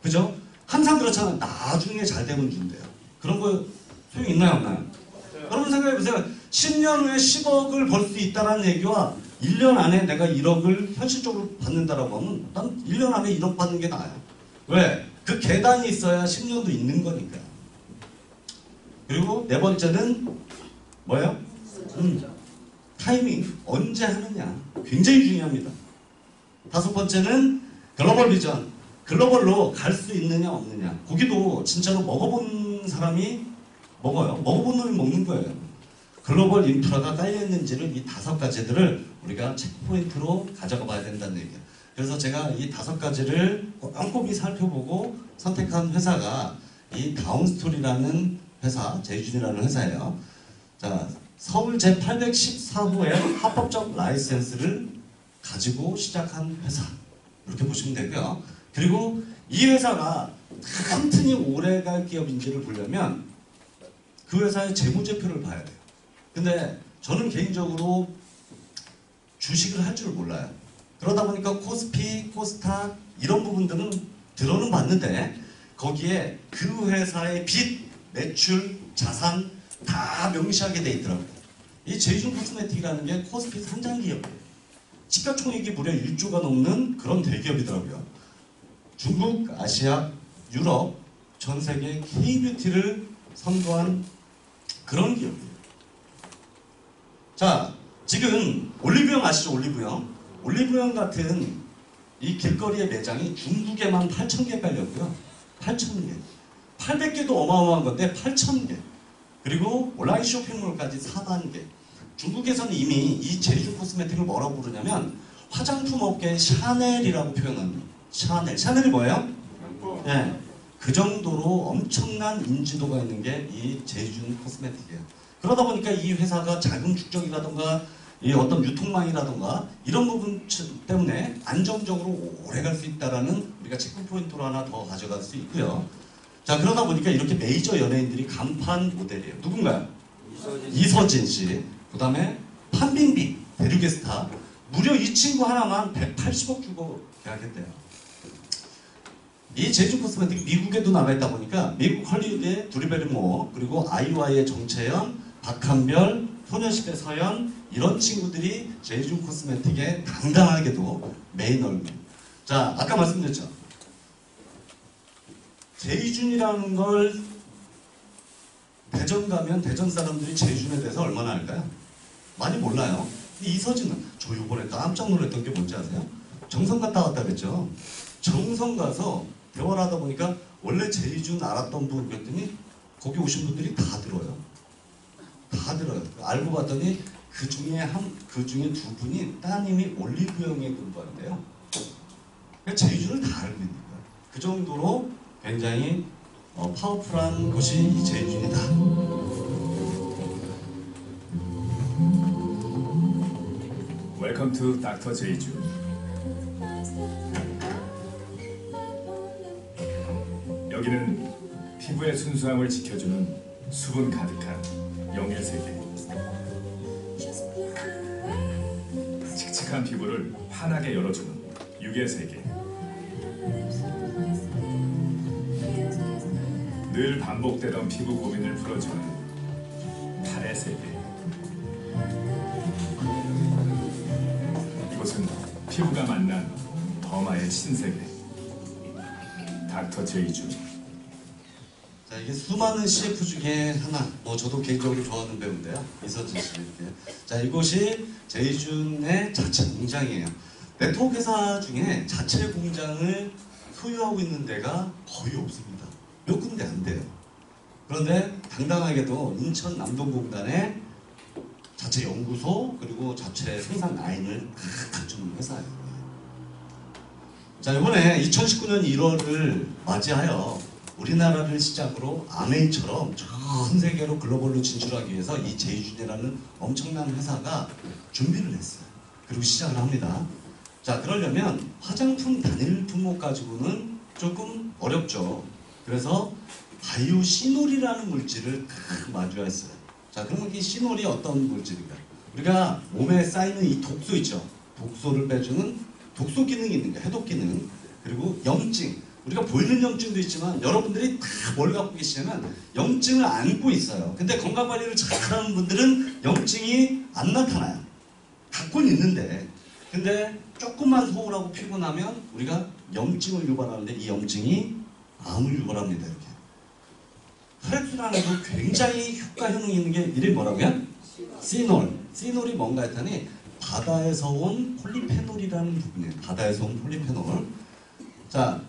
그죠? 항상 그렇잖아요. 나중에 잘 되면 준대요. 그런 거 소용 있나요 없나요? 여러분 생각해보세요. 10년 후에 10억을 벌 수 있다는 얘기와 1년 안에 내가 1억을 현실적으로 받는다라고 하면 난 1년 안에 1억 받는 게 나아요. 왜? 그 계단이 있어야 10년도 있는 거니까. 그리고 네 번째는 뭐예요? 타이밍. 언제 하느냐. 굉장히 중요합니다. 다섯 번째는 글로벌 비전. 글로벌로 갈 수 있느냐 없느냐. 고기도 진짜로 먹어본 사람이 먹어요. 먹어본 놈이 먹는 거예요. 글로벌 인프라가 깔려있는지를 이 5가지들을 우리가 체크포인트로 가져가 봐야 된다는 얘기예요. 그래서 제가 이 5가지를 꼼꼼히 살펴보고 선택한 회사가 이 다운스토리라는 회사, 제이준이라는 회사예요. 자, 서울 제814호의 합법적 라이센스를 가지고 시작한 회사. 이렇게 보시면 되고요. 그리고 이 회사가 튼튼히 오래갈 기업인지를 보려면 그 회사의 재무제표를 봐야 돼요. 근데 저는 개인적으로 주식을 할 줄 몰라요. 그러다 보니까 코스피, 코스닥 이런 부분들은 들어는 봤는데 거기에 그 회사의 빚, 매출, 자산 다 명시하게 돼 있더라고요. 이 제이준 코스메틱이라는 게 코스피 상장 기업이에요. 시가총액이 무려 1조가 넘는 그런 대기업이더라고요. 중국, 아시아, 유럽, 전 세계 K-뷰티를 선도한 그런 기업이에요. 자, 지금 올리브영 아시죠? 올리브영. 올리브영 같은 이 길거리의 매장이 중국에만 8,000개 깔렸고요. 8,000개. 800개도 어마어마한 건데 8,000개. 그리고 온라인 쇼핑몰까지 4만 개. 중국에서는 이미 이 제이준 코스메틱을 뭐라고 부르냐면 화장품 업계의 샤넬이라고 표현합니다. 샤넬. 샤넬이 뭐예요? 네. 그 정도로 엄청난 인지도가 있는 게 이 제이준 코스메틱이에요. 그러다 보니까 이 회사가 자금 축적이라던가 이 어떤 유통망이라던가 이런 부분 때문에 안정적으로 오래 갈 수 있다라는 우리가 체크 포인트로 하나 더 가져갈 수 있고요. 자, 그러다 보니까 이렇게 메이저 연예인들이 간판 모델이에요. 누군가요? 이서진 씨, 그 다음에 판빙비 대륙의 스타. 무려 이 친구 하나만 180억 주고 계약했대요. 이 제주 코스메틱 미국에도 나가 있다 보니까 미국 헐리우드의 두리베르모, 그리고 아이와이의 정채연, 박한별, 소녀시대 서연, 이런 친구들이 제주 코스메틱에 당당하게도 메인 얼굴. 자, 아까 말씀드렸죠. 제이준이라는 걸 대전 가면 대전 사람들이 제이준에 대해서 얼마나 알까요? 많이 몰라요. 이서진은 저 요번에 깜짝 놀랐던 게 뭔지 아세요? 정성 갔다 왔다 그랬죠. 정성 가서 대화를 하다 보니까 원래 제이준 알았던 분 그랬더니 거기 오신 분들이 다 들어요. 다 들어요. 알고 봤더니 그 중에 두 분이 따님이 올리브영에 공부하는데요. 그러니까 제이준을 다 알고 있는 거예요. 그 정도로 굉장히 파워풀한 것이 이 제이준이다. Welcome to Dr. 제이준. 여기는 피부의 순수함을 지켜주는 수분 가득한 영의 세계. 칙칙한 피부를 환하게 열어주는 육의 세계. 늘 반복되던 피부 고민을 풀어주는 팔의 세계. 이곳은 피부가 만난 더마의 신세계. 닥터 제이준. 자, 이게 수많은 CF 중에 하나, 저도 개인적으로 좋아하는 배우인데요. 이서진 씨. 이렇게. 자, 이곳이 제이준의 자체 공장이에요. 네트워크 회사 중에 자체 공장을 소유하고 있는 데가 거의 없습니다. 몇 군데 안 돼요. 그런데 당당하게도 인천 남동공단에 자체 연구소 그리고 자체 생산 라인을 다 갖춘 회사예요. 자, 이번에 2019년 1월을 맞이하여 우리나라를 시작으로 아메이처럼 전 세계로 글로벌로 진출하기 위해서 이 제이준이라는 엄청난 회사가 준비를 했어요. 그리고 시작을 합니다. 자, 그러려면 화장품 단일 품목 가지고는 조금 어렵죠. 그래서 바이오 시놀이라는 물질을 마주했어요. 자, 그러면 이 시놀이 어떤 물질인가? 우리가 몸에 쌓이는 이 독소 있죠. 독소를 빼주는 독소 기능이 있는 거예요. 해독 기능. 그리고 염증. 우리가 보이는 염증도 있지만 여러분들이 다 뭘 갖고 계시냐면 염증을 안고 있어요. 근데 건강관리를 잘하는 분들은 염증이 안 나타나요. 갖고는 있는데. 근데 조금만 소홀하고 피곤하면 우리가 염증을 유발하는데 이 염증이 암을 유발합니다. 이렇게. 혈액순환에도 굉장히 효과 효능이 있는 게 이름이 뭐라고요? 시놀. 시놀이 뭔가 했더니 바다에서 온 폴리페놀이라는 부분이에요. 바다에서 온 폴리페놀. 자,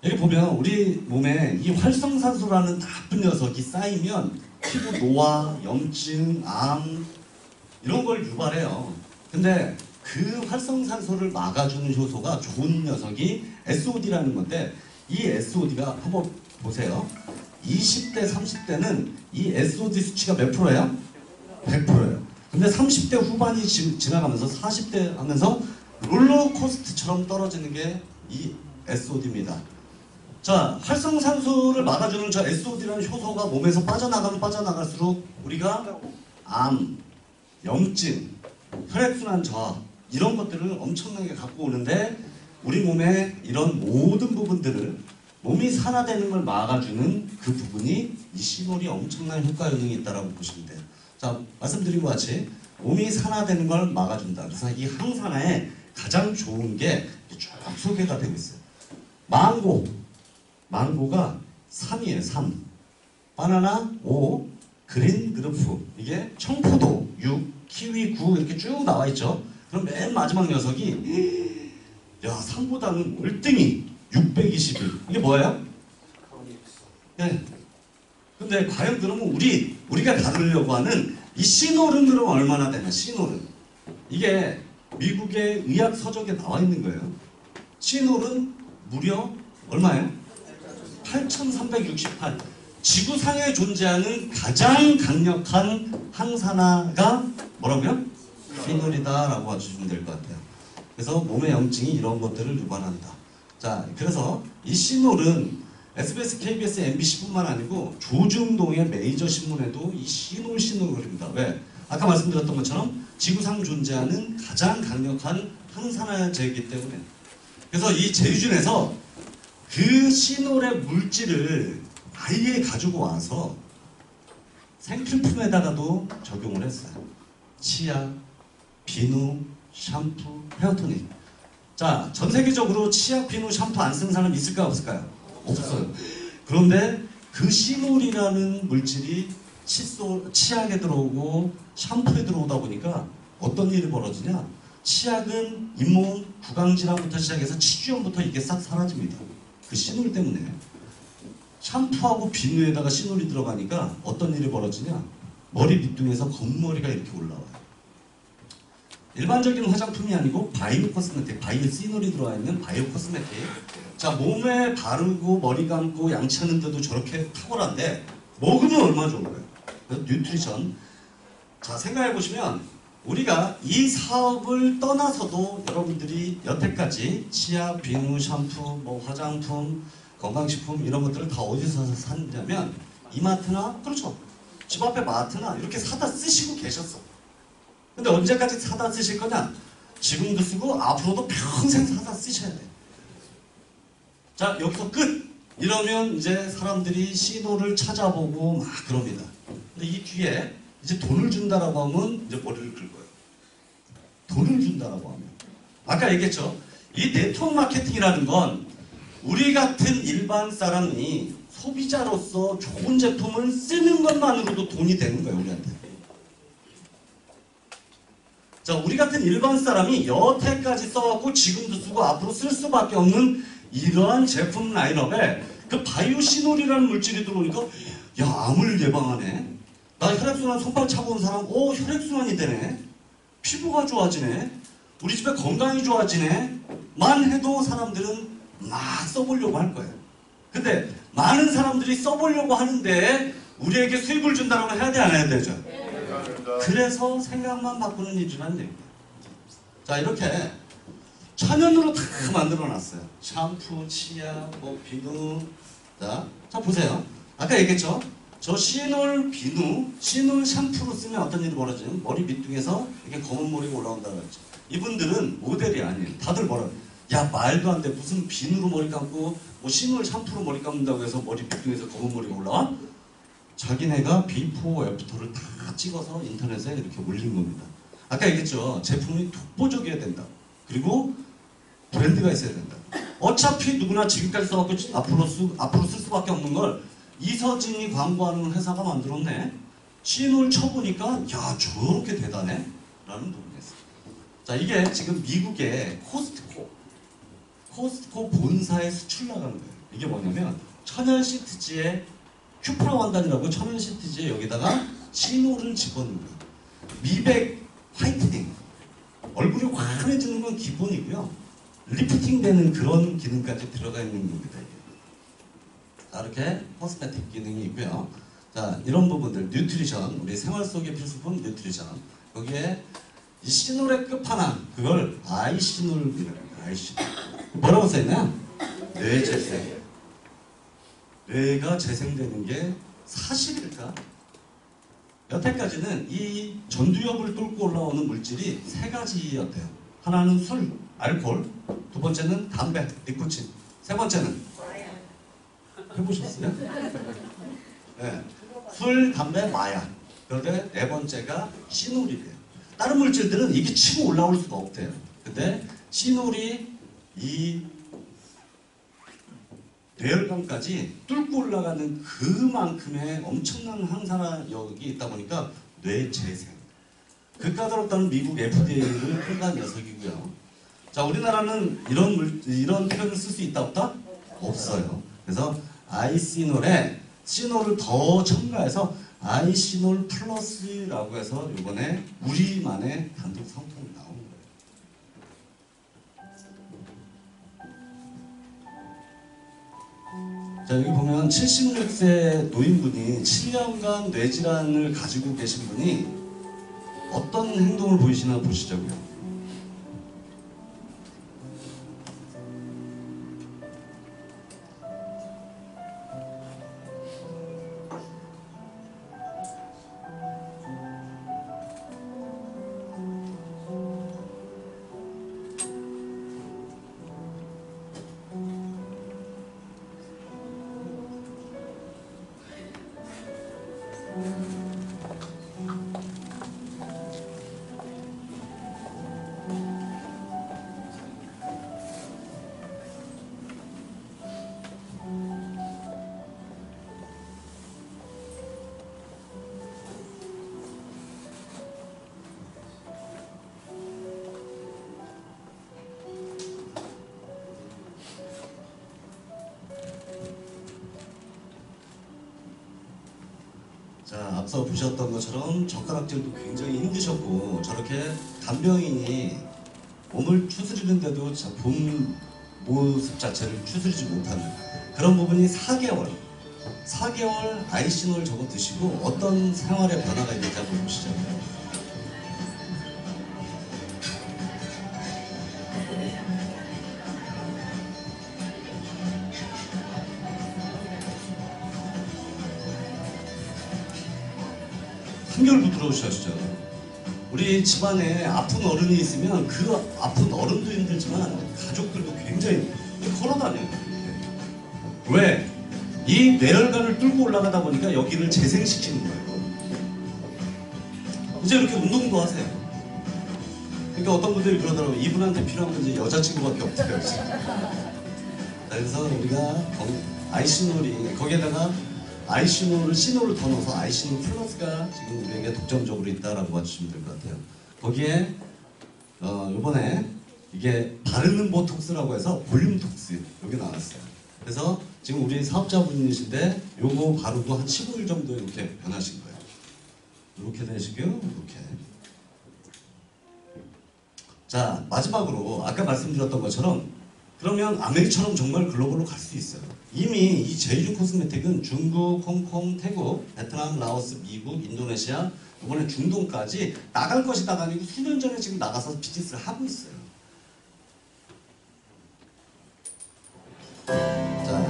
여기 보면 우리 몸에 이 활성산소라는 나쁜 녀석이 쌓이면 피부 노화, 염증, 암 이런 걸 유발해요. 근데 그 활성산소를 막아주는 효소가 좋은 녀석이 SOD라는 건데 이 SOD가 한번 보세요. 20대, 30대는 이 SOD 수치가 몇 프로예요? 100%예요. 근데 30대 후반이 지나가면서 40대 하면서 롤러코스트처럼 떨어지는 게 이 SOD입니다. 자, 활성산소를 막아주는 저 SOD라는 효소가 몸에서 빠져나가면 빠져나갈수록 우리가 암, 염증, 혈액순환 저하 이런 것들을 엄청나게 갖고 오는데 우리 몸의 이런 모든 부분들을 몸이 산화되는 걸 막아주는 그 부분이 이 시놀이 엄청난 효과 효능이 있다고 보시면 돼요. 자, 말씀드린 것 같이 몸이 산화되는 걸 막아준다. 그래서 이 항산화에 가장 좋은 게 쭉 소개가 되고 있어요. 망고가 3이에요. 3. 바나나 5. 그린 그루프 이게 청포도 6. 키위 9 이렇게 쭉 나와 있죠. 그럼 맨 마지막 녀석이 야 3보다는 월등히 621 이게 뭐예요? 네. 근데 과연 그러면 우리가 다루려고 하는 이 시놀은 그럼 얼마나 되나? 시놀은 이게 미국의 의학 서적에 나와 있는 거예요. 시놀은 무려 얼마예요? 8368. 지구상에 존재하는 가장 강력한 항산화가 뭐라고요? 시놀이다라고 봐주시면 될 것 같아요. 그래서 몸의 염증이 이런 것들을 유발한다. 자, 그래서 이 시놀은 SBS, KBS, MBC뿐만 아니고 조중동의 메이저 신문에도 이 시놀 그립니다. 왜? 아까 말씀드렸던 것처럼 지구상 존재하는 가장 강력한 항산화제이기 때문에. 그래서 이 제유준에서 그 시놀의 물질을 아예 가지고 와서 생필품에다가도 적용을 했어요. 치약, 비누, 샴푸, 헤어토닉. 자, 전 세계적으로 치약, 비누, 샴푸 안 쓰는 사람 있을까요? 없을까요? 없어요. 그런데 그 시놀이라는 물질이 치약에 들어오고 샴푸에 들어오다 보니까 어떤 일이 벌어지냐? 치약은 잇몸, 구강질환부터 시작해서 치주염부터 이게 싹 사라집니다. 그 시놀 때문에. 샴푸하고 비누에다가 시놀이 들어가니까 어떤 일이 벌어지냐? 머리 밑둥에서 검머리가 이렇게 올라와요. 일반적인 화장품이 아니고 바이오 코스메틱, 바이오 시놀이 들어와 있는 바이오 코스메틱. 자, 몸에 바르고 머리 감고 양치하는데도 저렇게 탁월한데 먹으면 얼마나 좋은 거예요? 뉴트리션. 자, 생각해 보시면 우리가 이 사업을 떠나서도 여러분들이 여태까지 치약, 비누, 샴푸, 뭐 화장품, 건강식품 이런 것들을 다 어디서 샀냐면 이마트나, 그렇죠, 집 앞에 마트나 이렇게 사다 쓰시고 계셨어. 근데 언제까지 사다 쓰실 거냐? 지금도 쓰고 앞으로도 평생 사다 쓰셔야 돼. 자, 여기서 끝! 이러면 이제 사람들이 시도를 찾아보고 막 그럽니다. 근데 이 뒤에 이제 돈을 준다라고 하면 이제 머리를 긁어요. 돈을 준다라고 하면. 아까 얘기했죠. 이 네트워크 마케팅이라는 건 우리 같은 일반 사람이 소비자로서 좋은 제품을 쓰는 것만으로도 돈이 되는 거예요, 우리한테. 자, 우리 같은 일반 사람이 여태까지 써왔고 지금도 쓰고 앞으로 쓸 수밖에 없는 이러한 제품 라인업에 그 바이오시놀이라는 물질이 들어오니까 야, 암을 예방하네. 나 혈액순환 손발 차고 온 사람, 오, 혈액순환이 되네. 피부가 좋아지네. 우리 집에 건강이 좋아지네. 만 해도 사람들은 막 써보려고 할 거예요. 근데 많은 사람들이 써보려고 하는데 우리에게 수익을 준다고 해야 돼, 안 해야 되죠? 그래서 생각만 바꾸는 일이라는 얘기예요. 자, 이렇게 천연으로 다 만들어놨어요. 샴푸, 치약, 뭐 비누. 자, 보세요. 아까 얘기했죠? 저 시놀 비누, 시놀 샴푸로 쓰면 어떤 일이 벌어지냐면 머리 밑둥에서 이렇게 검은 머리가 올라온다고 했죠. 이분들은 모델이 아니에요. 다들 뭐라, 야, 말도 안 돼. 무슨 비누로 머리 감고 뭐 시놀 샴푸로 머리 감는다고 해서 머리 밑둥에서 검은 머리가 올라와? 자기네가 비포 애프터를 다 찍어서 인터넷에 이렇게 올린 겁니다. 아까 얘기했죠. 제품이 독보적이어야 된다. 그리고 브랜드가 있어야 된다. 어차피 누구나 지금까지 써갖고 앞으로 쓸 수밖에 없는 걸 이서진이 광고하는 회사가 만들었네. 시놀 쳐보니까 야, 저렇게 대단해? 라는 부분이었어요. 자, 이게 지금 미국의 코스트코 본사에 수출 나가는 거예요. 이게 뭐냐면 천연 시트지에 큐프라 원단이라고 천연 시트지에 여기다가 시놀을 집어넣는 거예요. 미백, 화이트닝, 얼굴이 환해지는 건 기본이고요. 리프팅 되는 그런 기능까지 들어가 있는 겁니다. 자, 이렇게 코스메틱 기능이 있고요. 자, 이런 부분들, 뉴트리션, 우리 생활 속의 필수품 뉴트리션. 거기에 이 시놀의 끝판왕, 그걸 아이시놀이라고 해요. 아이시놀. 뭐라고 써있나요? 뇌재생. 뇌가 재생되는 게 사실일까? 여태까지는 이 전두엽을 뚫고 올라오는 물질이 세 가지였대요. 하나는 술, 알코올, 두 번째는 담배, 니코틴, 세 번째는 해보셨어요? 네. 술, 담배, 마약. 그런데 네 번째가 시놀이래요. 다른 물질들은 이게 치고 올라올 수가 없대요. 근데 시놀이 이 뇌혈관까지 뚫고 올라가는 그만큼의 엄청난 항산화력이 있다 보니까 뇌재생. 그 까다롭다는 미국 FDA를 통과한 녀석이고요. 자, 우리나라는 이런 표현을 쓸 수 있다 없다? 없어요. 그래서 아이시놀에 시놀을 더 첨가해서 아이시놀 플러스라고 해서 이번에 우리만의 단독 상품이 나온 거예요. 자, 여기 보면 76세 노인분이 7년간 뇌질환을 가지고 계신 분이 어떤 행동을 보이시나 보시자고요. 자, 앞서 보셨던 것처럼 젓가락질도 굉장히 힘드셨고 저렇게 간병인이 몸을 추스리는데도 본 모습 자체를 추스리지 못하는 그런 부분이 4개월 아이신호를 적어 드시고 어떤 생활의 변화가 있는지 한번 보시죠. 한결 부드러우셔지죠. 우리 집안에 아픈 어른이 있으면 그 아픈 어른도 힘들지만 가족들도 굉장히 걸어다녀요. 왜? 이 뇌혈관을 뚫고 올라가다 보니까 여기를 재생시키는 거예요. 이제 이렇게 운동도 하세요. 그러니까 어떤 분들이 그러더라고요. 이분한테 필요한 건 이제 여자친구밖에 없대요. 그래서 우리가 아이신홀이 거기에다가 아이신호를 신호를 더 넣어서 아이신호 플러스가 지금 우리에게 독점적으로 있다라고 봐주시면 될 것 같아요. 거기에 이번에 이게 바르는 보톡스라고 해서 볼륨 톡스 여기 나왔어요. 그래서 지금 우리 사업자분이신데 요거 바르고 한 15일 정도 이렇게 변하신 거예요. 이렇게 되시고요. 이렇게. 자, 마지막으로 아까 말씀드렸던 것처럼 그러면 아메리처럼 정말 글로벌로 갈 수 있어요. 이미 이 제이주 코스메틱은 중국, 홍콩, 태국, 베트남, 라오스, 미국, 인도네시아, 이번에 중동까지 나갈 것이다가 아니고 수년 전에 지금 나가서 비즈니스를 하고 있어요. 자,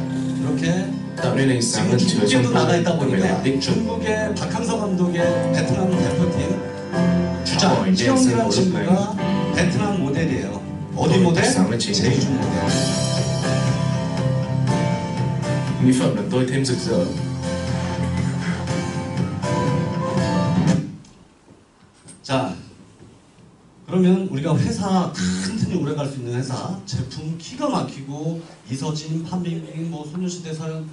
이렇게 지금 중국에도 나가 있다 보니까 중국의 박항서 감독의 베트남 대표팀 주장 최영이라는 친구가 베트남 모델이에요. 어디 모델? 제이주 모델. Mỹ phẩm làm tôi thêm rực rỡ. 자, 그러면 우리가 회사 튼튼히 오래 갈 수 있는 회사 제품 기가 막히고 이서진, 판빙빙, 뭐 소녀시대 사연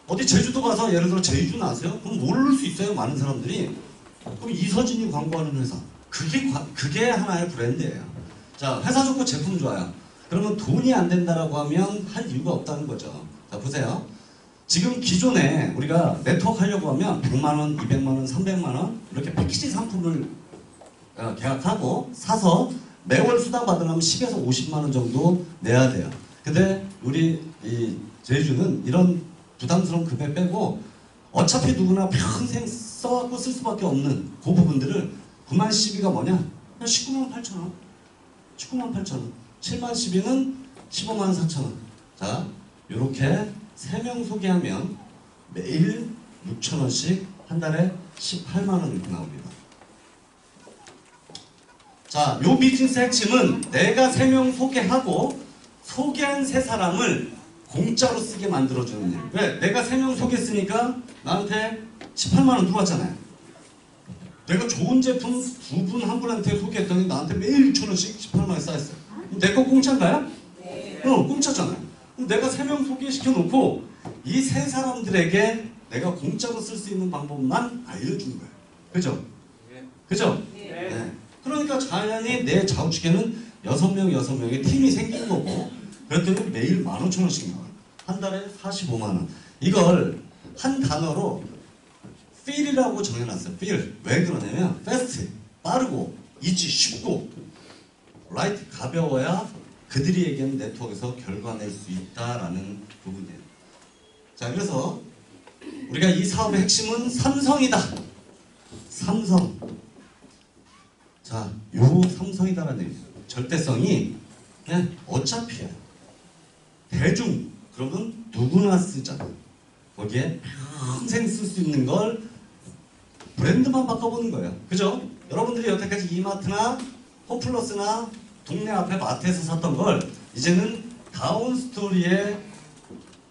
어디 제주도 가서 예를 들어 제주는 아세요? 그럼 모를 수 있어요 많은 사람들이. 그럼 이서진이 광고하는 회사 그게 하나의 브랜드예요. 자, 회사 좋고 제품 좋아요. 그러면 돈이 안 된다라고 하면 할 이유가 없다는 거죠. 자, 보세요. 지금 기존에 우리가 네트워크 하려고 하면 100만원, 200만원, 300만원 이렇게 패키지 상품을 계약하고 사서 매월 수당 받으려면 10에서 50만원 정도 내야 돼요. 근데 우리 이 제주는 이런 부담스러운 금액 빼고 어차피 누구나 평생 써갖고 쓸 수밖에 없는 그 부분들을 9만 12가 뭐냐? 19만 8천원 19만 8천원 7만 12는 15만 4천원. 자, 요렇게 3명 소개하면 매일 6천원씩 한 달에 18만원 이렇게 나옵니다. 자, 요 비즈니스 핵심은 내가 3명 소개하고 소개한 3사람을 공짜로 쓰게 만들어주는 일. 왜? 내가 3명 소개했으니까 나한테 18만원 들어왔잖아요. 내가 좋은 제품 2분, 1분한테 소개했더니 나한테 매일 6천원씩 18만원 쌓였어요. 내 거 공짜인가요? 네. 공짜잖아요. 그럼 내가 3명 소개시켜 놓고 이 3사람들에게 내가 공짜로 쓸 수 있는 방법만 알려준 거예요. 그죠? 그죠? 네. 그러니까 자연히 내 좌우측에는 6명의 팀이 생긴 거고 그랬더니 매일 15,000원씩 나와요. 한 달에 45만원. 이걸 한 단어로 feel이라고 정해놨어요. feel. 왜 그러냐면 fast, 빠르고 이지 쉽고 light, 가벼워야 그들이 얘기하는 네트워크에서 결과낼 수 있다라는 부분이에요. 자, 그래서 우리가 이 사업의 핵심은 삼성이다. 삼성. 자, 요 삼성이다라는 얘기예요. 절대성이 그냥 어차피야. 대중, 그러면 누구나 쓰잖아. 거기에 평생 쓸 수 있는 걸 브랜드만 바꿔보는 거예요. 그죠? 여러분들이 여태까지 이마트나 홈플러스나 동네 앞에 마트에서 샀던 걸 이제는 다운스토리의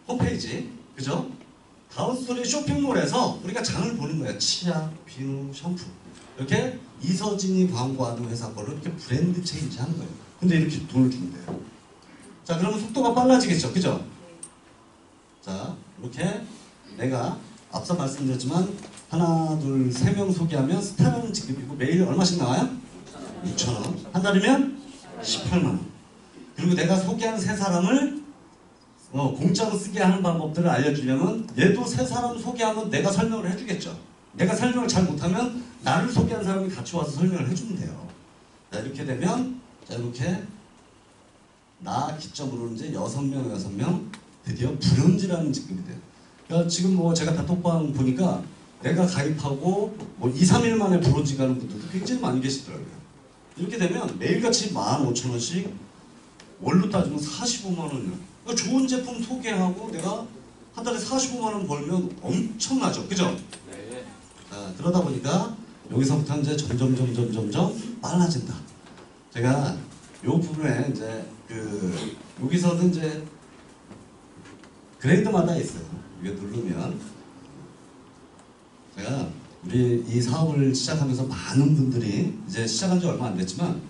홈페이지, 그죠? 다운스토리 쇼핑몰에서 우리가 장을 보는 거예요. 치약, 비누, 샴푸. 이렇게 이서진이 광고하는 회사 걸로 이렇게 브랜드 체인지 하는 거예요. 근데 이렇게 돈을 준대요. 자, 그러면 속도가 빨라지겠죠. 그죠? 자, 이렇게 내가 앞서 말씀드렸지만 하나, 둘, 3명 소개하면 스타라는 직급이고 매일 얼마씩 나와요? 6,000원. 한 달이면 18만원. 그리고 내가 소개한 3사람을 공짜로 쓰게 하는 방법들을 알려주려면 얘도 3사람 소개하면 내가 설명을 해주겠죠. 내가 설명을 잘 못하면 나를 소개한 사람이 같이 와서 설명을 해주면 돼요. 자, 이렇게 되면 자, 이렇게 나 기점으로 이제 6명 드디어 브론즈라는 직급이 돼요. 그러니까 지금 뭐 제가 단톡방 보니까 내가 가입하고 뭐 2, 3일 만에 브론즈 가는 분들도 굉장히 많이 계시더라고요. 이렇게 되면 매일같이 15,000원씩 월로 따지면 45만 원이에요. 그러니까 좋은 제품 소개하고 내가 한 달에 45만 원 벌면 엄청나죠. 그죠? 네. 자, 그러다 보니까 여기서부터 이제 점점 빨라진다. 제가 요 부분에 이제 여기서는 이제 그레이드마다 있어요. 이게 누르면 제가 우리 이 사업을 시작하면서 많은 분들이 이제 시작한 지 얼마 안 됐지만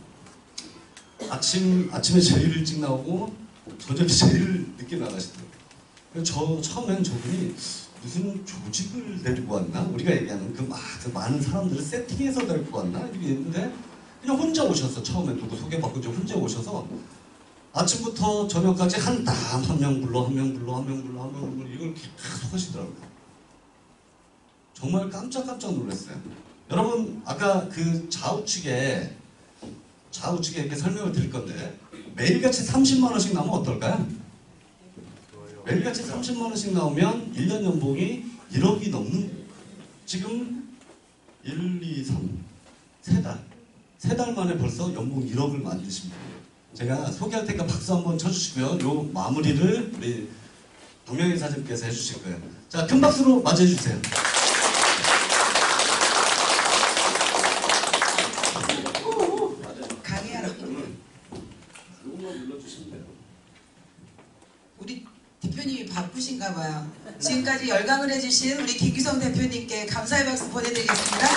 아침에 제일 일찍 나오고 저녁에 제일 늦게 나가시더라고요. 그래서 처음엔 저분이 무슨 조직을 데리고 왔나? 우리가 얘기하는 그 많은 사람들을 세팅해서 데리고 왔나? 이렇게 했는데 그냥 혼자 오셔서 처음에 누구 소개받고 이제 혼자 오셔서 아침부터 저녁까지 한 명 불러 이걸 계속 하시더라고요. 정말 깜짝 놀랐어요. 여러분 아까 그 좌우측에 이렇게 설명을 드릴 건데 매일같이 30만 원씩 나오면 어떨까요? 매일같이 30만 원씩 나오면 1년 연봉이 1억이 넘는 지금 1, 2, 3 세 달 만에 벌써 연봉 1억을 만드신 거예요. 제가 소개할 테니까 박수 한번 쳐주시고요. 요 마무리를 우리 박명희 사장님께서 해주실 거예요. 자, 큰 박수로 맞이해 주세요. 강의하러 요것만 눌러주시면 돼요. 우리 대표님이 바쁘신가 봐요. 지금까지 열강을 해주신 우리 김규성 대표님께 감사의 박수 보내드리겠습니다.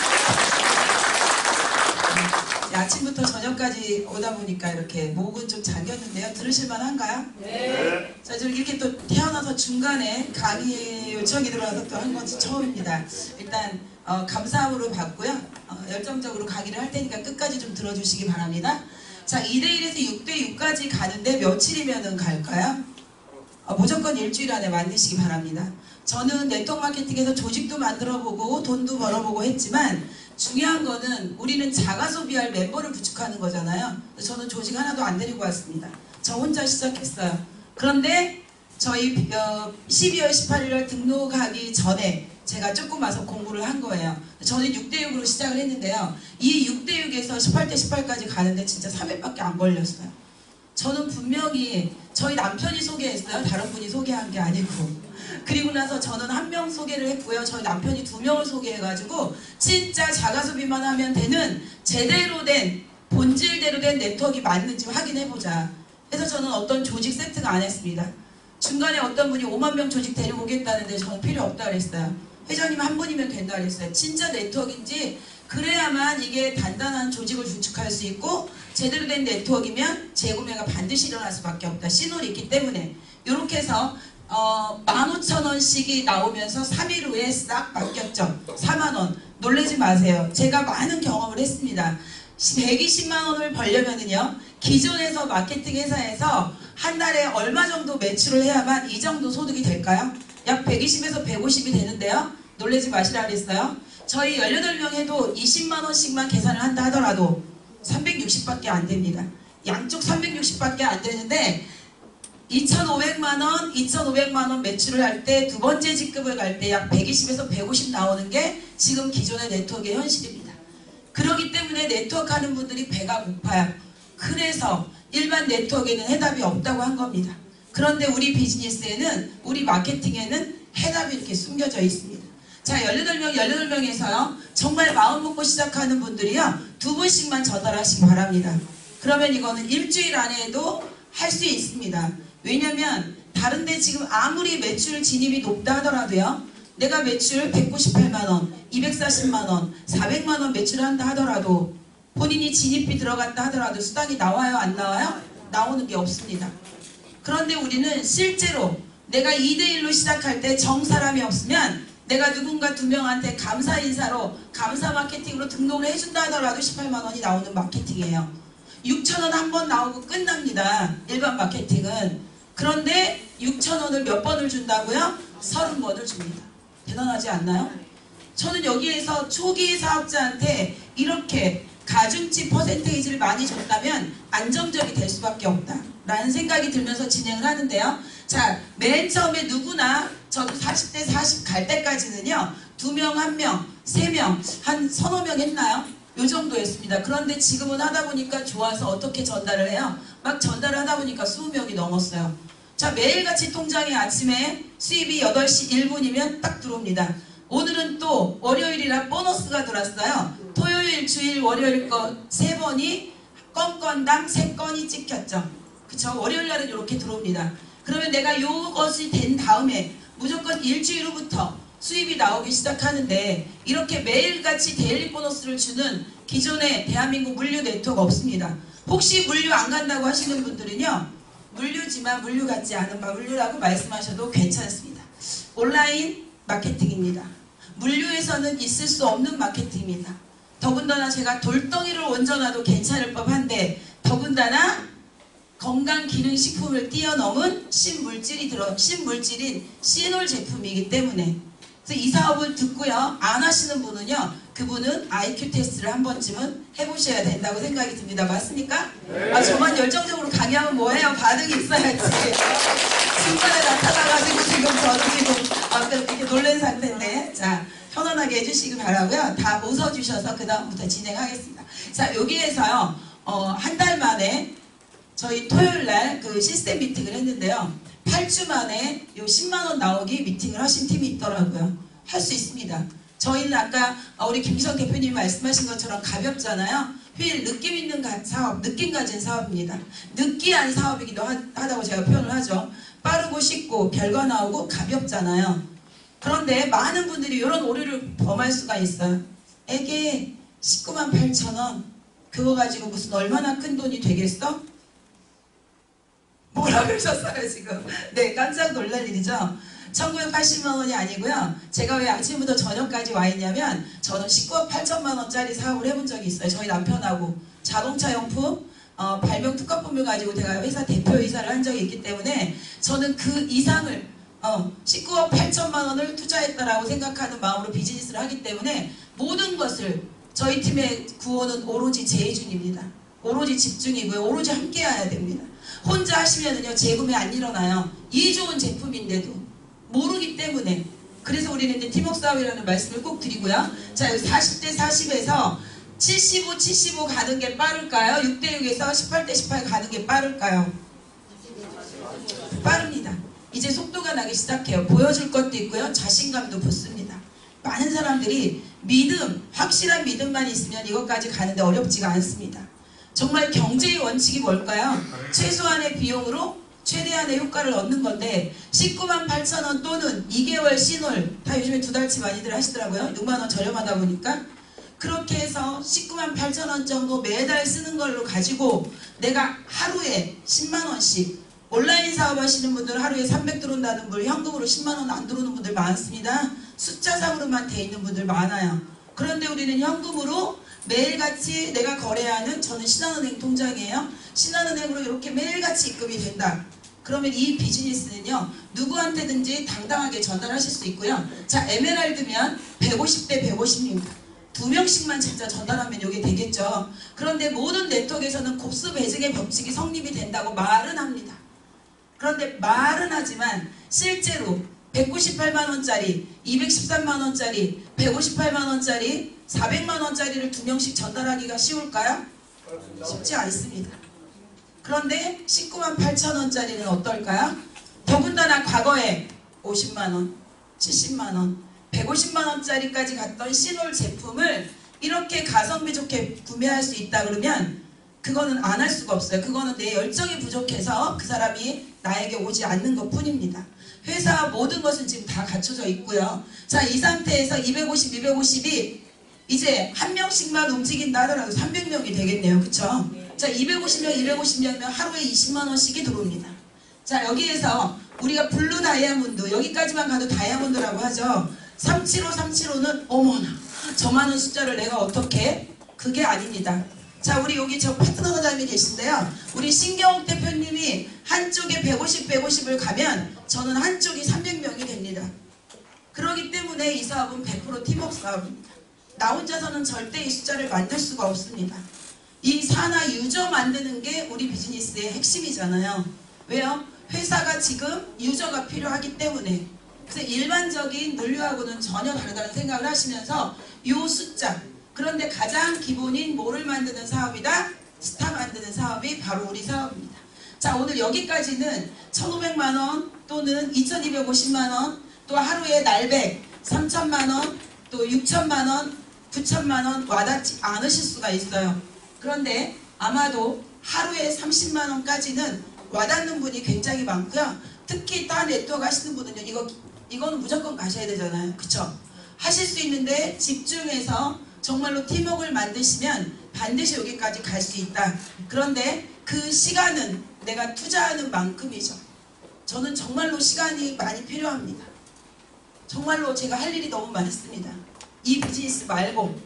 아침부터 저녁까지 오다 보니까 이렇게 목은 좀 잠겼는데요. 들으실만 한가요? 네. 자, 저 이렇게 또 태어나서 중간에 강의 요청이 들어와서 또 한 건지 처음입니다. 일단 감사함으로 받고요. 열정적으로 강의를 할 테니까 끝까지 좀 들어주시기 바랍니다. 자, 2대1에서 6대6까지 가는데 며칠이면 갈까요? 무조건 일주일 안에 만드시기 바랍니다. 저는 네트워크 마케팅에서 조직도 만들어보고 돈도 벌어보고 했지만 중요한 거는 우리는 자가 소비할 멤버를 구축하는 거잖아요. 저는 조직 하나도 안 데리고 왔습니다. 저 혼자 시작했어요. 그런데 저희 12월 18일 등록하기 전에 제가 조금 와서 공부를 한 거예요. 저는 6대6으로 시작을 했는데요. 이 6대6에서 18대 18까지 가는데 진짜 3일밖에 안 걸렸어요. 저는 분명히 저희 남편이 소개했어요. 다른 분이 소개한 게 아니고. 그리고 나서 저는 1명 소개를 했고요. 저희 남편이 2명을 소개해가지고 진짜 자가소비만 하면 되는 제대로 된 본질대로 된 네트워크가 맞는지 확인해보자. 그래서 저는 어떤 조직 세트가 안 했습니다. 중간에 어떤 분이 5만 명 조직 데리고 오겠다는데 저는 필요 없다 그랬어요. 회장님 한 분이면 된다 그랬어요. 진짜 네트워크인지 그래야만 이게 단단한 조직을 구축할 수 있고 제대로 된 네트워크이면 재구매가 반드시 일어날 수밖에 없다. 신호를 있기 때문에 이렇게 해서 15,000원씩이 나오면서 3일 후에 싹 바뀌었죠. 4만원. 놀라지 마세요. 제가 많은 경험을 했습니다. 120만 원을 벌려면은요, 기존에서 마케팅 회사에서 한 달에 얼마 정도 매출을 해야만 이 정도 소득이 될까요? 약 120에서 150이 되는데요. 놀라지 마시라 그랬어요. 저희 18명 해도 20만 원씩만 계산을 한다 하더라도 360밖에 안 됩니다. 양쪽 360밖에 안 되는데 2,500만원, 2,500만원 매출을 할 때 두 번째 직급을 갈 때 약 120에서 150 나오는 게 지금 기존의 네트워크의 현실입니다. 그렇기 때문에 네트워크 하는 분들이 배가 고파요. 그래서 일반 네트워크에는 해답이 없다고 한 겁니다. 그런데 우리 비즈니스에는, 우리 마케팅에는 해답이 이렇게 숨겨져 있습니다. 자, 18명에서요. 정말 마음 먹고 시작하는 분들이요. 2분씩만 전달하시기 바랍니다. 그러면 이거는 일주일 안에도 할 수 있습니다. 왜냐면 다른데 지금 아무리 매출 진입이 높다 하더라도요. 내가 매출 198만원, 240만원, 400만원 매출한다 하더라도 본인이 진입비 들어갔다 하더라도 수당이 나와요? 안 나와요? 나오는 게 없습니다. 그런데 우리는 실제로 내가 2대1로 시작할 때 정사람이 없으면 내가 누군가 2명한테 감사 인사로 감사 마케팅으로 등록을 해준다 하더라도 18만원이 나오는 마케팅이에요. 6,000원 한 번 나오고 끝납니다. 일반 마케팅은. 그런데 6,000원을 몇 번을 준다고요? 30번을 줍니다. 대단하지 않나요? 저는 여기에서 초기 사업자한테 이렇게 가중치 퍼센테이지를 많이 줬다면 안정적이 될 수밖에 없다라는 생각이 들면서 진행을 하는데요. 자, 맨 처음에 누구나 저도 40대 40 갈 때까지는요. 2명, 1명, 3명, 한 서너 명 했나요? 요 정도였습니다. 그런데 지금은 하다 보니까 좋아서 어떻게 전달을 해요? 막 전달을 하다 보니까 20명이 넘었어요. 자, 매일같이 통장에 아침에 수입이 8시 1분이면 딱 들어옵니다. 오늘은 또 월요일이라 보너스가 들어왔어요. 토요일, 주일, 월요일 거 3번이 건건당 3건이 찍혔죠. 그쵸? 월요일 날은 이렇게 들어옵니다. 그러면 내가 요것이 된 다음에 무조건 일주일 후부터 수입이 나오기 시작하는데 이렇게 매일같이 데일리 보너스를 주는 기존의 대한민국 물류 네트워크 없습니다. 혹시 물류 안 간다고 하시는 분들은요. 물류지만 물류 같지 않은 물류라고 말씀하셔도 괜찮습니다. 온라인 마케팅입니다. 물류에서는 있을 수 없는 마케팅입니다. 더군다나 제가 돌덩이를 얹어놔도 괜찮을 법한데 더군다나 건강기능식품을 뛰어넘은 신물질인 시놀 제품이기 때문에 그래서 이 사업을 듣고요. 안 하시는 분은요. 그분은 IQ 테스트를 한 번쯤은 해보셔야 된다고 생각이 듭니다. 맞습니까? 네. 아, 저만 열정적으로 강의하면 뭐해요? 반응이 있어야지. 중간에 나타나가지고 지금 저도 지금 이렇게 놀란 상태인데 자 편안하게 해주시기 바라고요. 다 웃어주셔서 그 다음부터 진행하겠습니다. 자 여기에서요. 한 달 만에 저희 토요일날 그 시스템 미팅을 했는데요. 8주 만에 요 10만원 나오기 미팅을 하신 팀이 있더라고요. 할 수 있습니다. 저희는 아까 우리 김기성 대표님이 말씀하신 것처럼 가볍잖아요. 휠 느낌 있는 사업, 느낌 가진 사업입니다. 느끼한 사업이기도 하다고 제가 표현을 하죠. 빠르고 쉽고 결과 나오고 가볍잖아요. 그런데 많은 분들이 이런 오류를 범할 수가 있어요. 에게 19만 8천원 그거 가지고 무슨 얼마나 큰 돈이 되겠어? 뭐라 그러셨어요 지금? 네, 깜짝 놀랄 일이죠. 1980만 원이 아니고요. 제가 왜 아침부터 저녁까지 와 있냐면 저는 19억 8천만 원짜리 사업을 해본 적이 있어요. 저희 남편하고 자동차 용품 발명 특허품을 가지고 제가 회사 대표이사를 한 적이 있기 때문에 저는 그 이상을 19억 8천만 원을 투자했다라고 생각하는 마음으로 비즈니스를 하기 때문에 모든 것을 저희 팀의 구호는 오로지 재준입니다. 오로지 집중이고요. 오로지 함께 해야 됩니다. 혼자 하시면은요 재구매 안 일어나요. 이 좋은 제품인데도 모르기 때문에 그래서 우리는 이제 팀워크 사업이라는 말씀을 꼭 드리고요. 자 여기 40대 40에서 75, 75 가는 게 빠를까요? 6대6에서 18대 18 가는 게 빠를까요? 빠릅니다. 이제 속도가 나기 시작해요. 보여줄 것도 있고요. 자신감도 붙습니다. 많은 사람들이 믿음, 확실한 믿음만 있으면 이것까지 가는데 어렵지가 않습니다. 정말 경제의 원칙이 뭘까요? 최소한의 비용으로 최대한의 효과를 얻는 건데 19만 8천 원 또는 2개월 신홀 다 요즘에 2달치 많이들 하시더라고요. 6만 원 저렴하다 보니까 그렇게 해서 19만 8천 원 정도 매달 쓰는 걸로 가지고 내가 하루에 10만 원씩 온라인 사업 하시는 분들 하루에 300 들어온다는 분 현금으로 10만 원 안 들어오는 분들 많습니다. 숫자상으로만 돼 있는 분들 많아요. 그런데 우리는 현금으로 매일같이 내가 거래하는 저는 신한은행 통장이에요. 신한은행으로 이렇게 매일같이 입금이 된다. 그러면 이 비즈니스는요 누구한테든지 당당하게 전달하실 수 있고요. 자 에메랄드면 150대 150입니다. 2명씩만 진짜 전달하면 이게 되겠죠. 그런데 모든 네트워크에서는 곱수 배정의 법칙이 성립이 된다고 말은 합니다. 그런데 말은 하지만 실제로 198만원짜리, 213만원짜리, 158만원짜리, 400만원짜리를 2명씩 전달하기가 쉬울까요? 쉽지 않습니다. 그런데 19만 8천원짜리는 어떨까요? 더군다나 과거에 50만원, 70만원, 150만원짜리까지 갔던 시놀 제품을 이렇게 가성비 좋게 구매할 수 있다 그러면 그거는 안 할 수가 없어요. 그거는 내 열정이 부족해서 그 사람이 나에게 오지 않는 것 뿐입니다. 회사 모든 것은 지금 다 갖춰져 있고요. 자, 이 상태에서 250, 250이 이제 한 명씩만 움직인다 하더라도 300명이 되겠네요. 그쵸? 자, 250명, 250명이면 하루에 20만원씩이 들어옵니다. 자, 여기에서 우리가 블루 다이아몬드, 여기까지만 가도 다이아몬드라고 하죠. 375, 375는 어머나, 저 많은 숫자를 내가 어떻게? 그게 아닙니다. 자, 우리 여기 저 파트너 사장님이 계신데요. 우리 신경욱 대표님이 한쪽에 150, 150을 가면 저는 한쪽이 300명이 됩니다. 그렇기 때문에 이 사업은 100% 팀워크 사업입니다. 나 혼자서는 절대 이 숫자를 만들 수가 없습니다. 이 산하 유저 만드는 게 우리 비즈니스의 핵심이잖아요. 왜요? 회사가 지금 유저가 필요하기 때문에. 그래서 일반적인 물류하고는 전혀 다르다는 생각을 하시면서 요 숫자, 그런데 가장 기본인 뭐를 만드는 사업이다? 스타 만드는 사업이 바로 우리 사업입니다. 자, 오늘 여기까지는 1,500만원 또는 2,250만원, 또 하루에 날백 3,000만원, 또 6,000만원, 9,000만원 와닿지 않으실 수가 있어요. 그런데 아마도 하루에 30만원까지는 와닿는 분이 굉장히 많고요. 특히 다 네트워크 하시는 분은요, 이거는 무조건 가셔야 되잖아요. 그쵸? 하실 수 있는데 집중해서 정말로 팀워크를 만드시면 반드시 여기까지 갈 수 있다. 그런데 그 시간은 내가 투자하는 만큼이죠. 저는 정말로 시간이 많이 필요합니다. 정말로 제가 할 일이 너무 많습니다. 이 비즈니스 말고.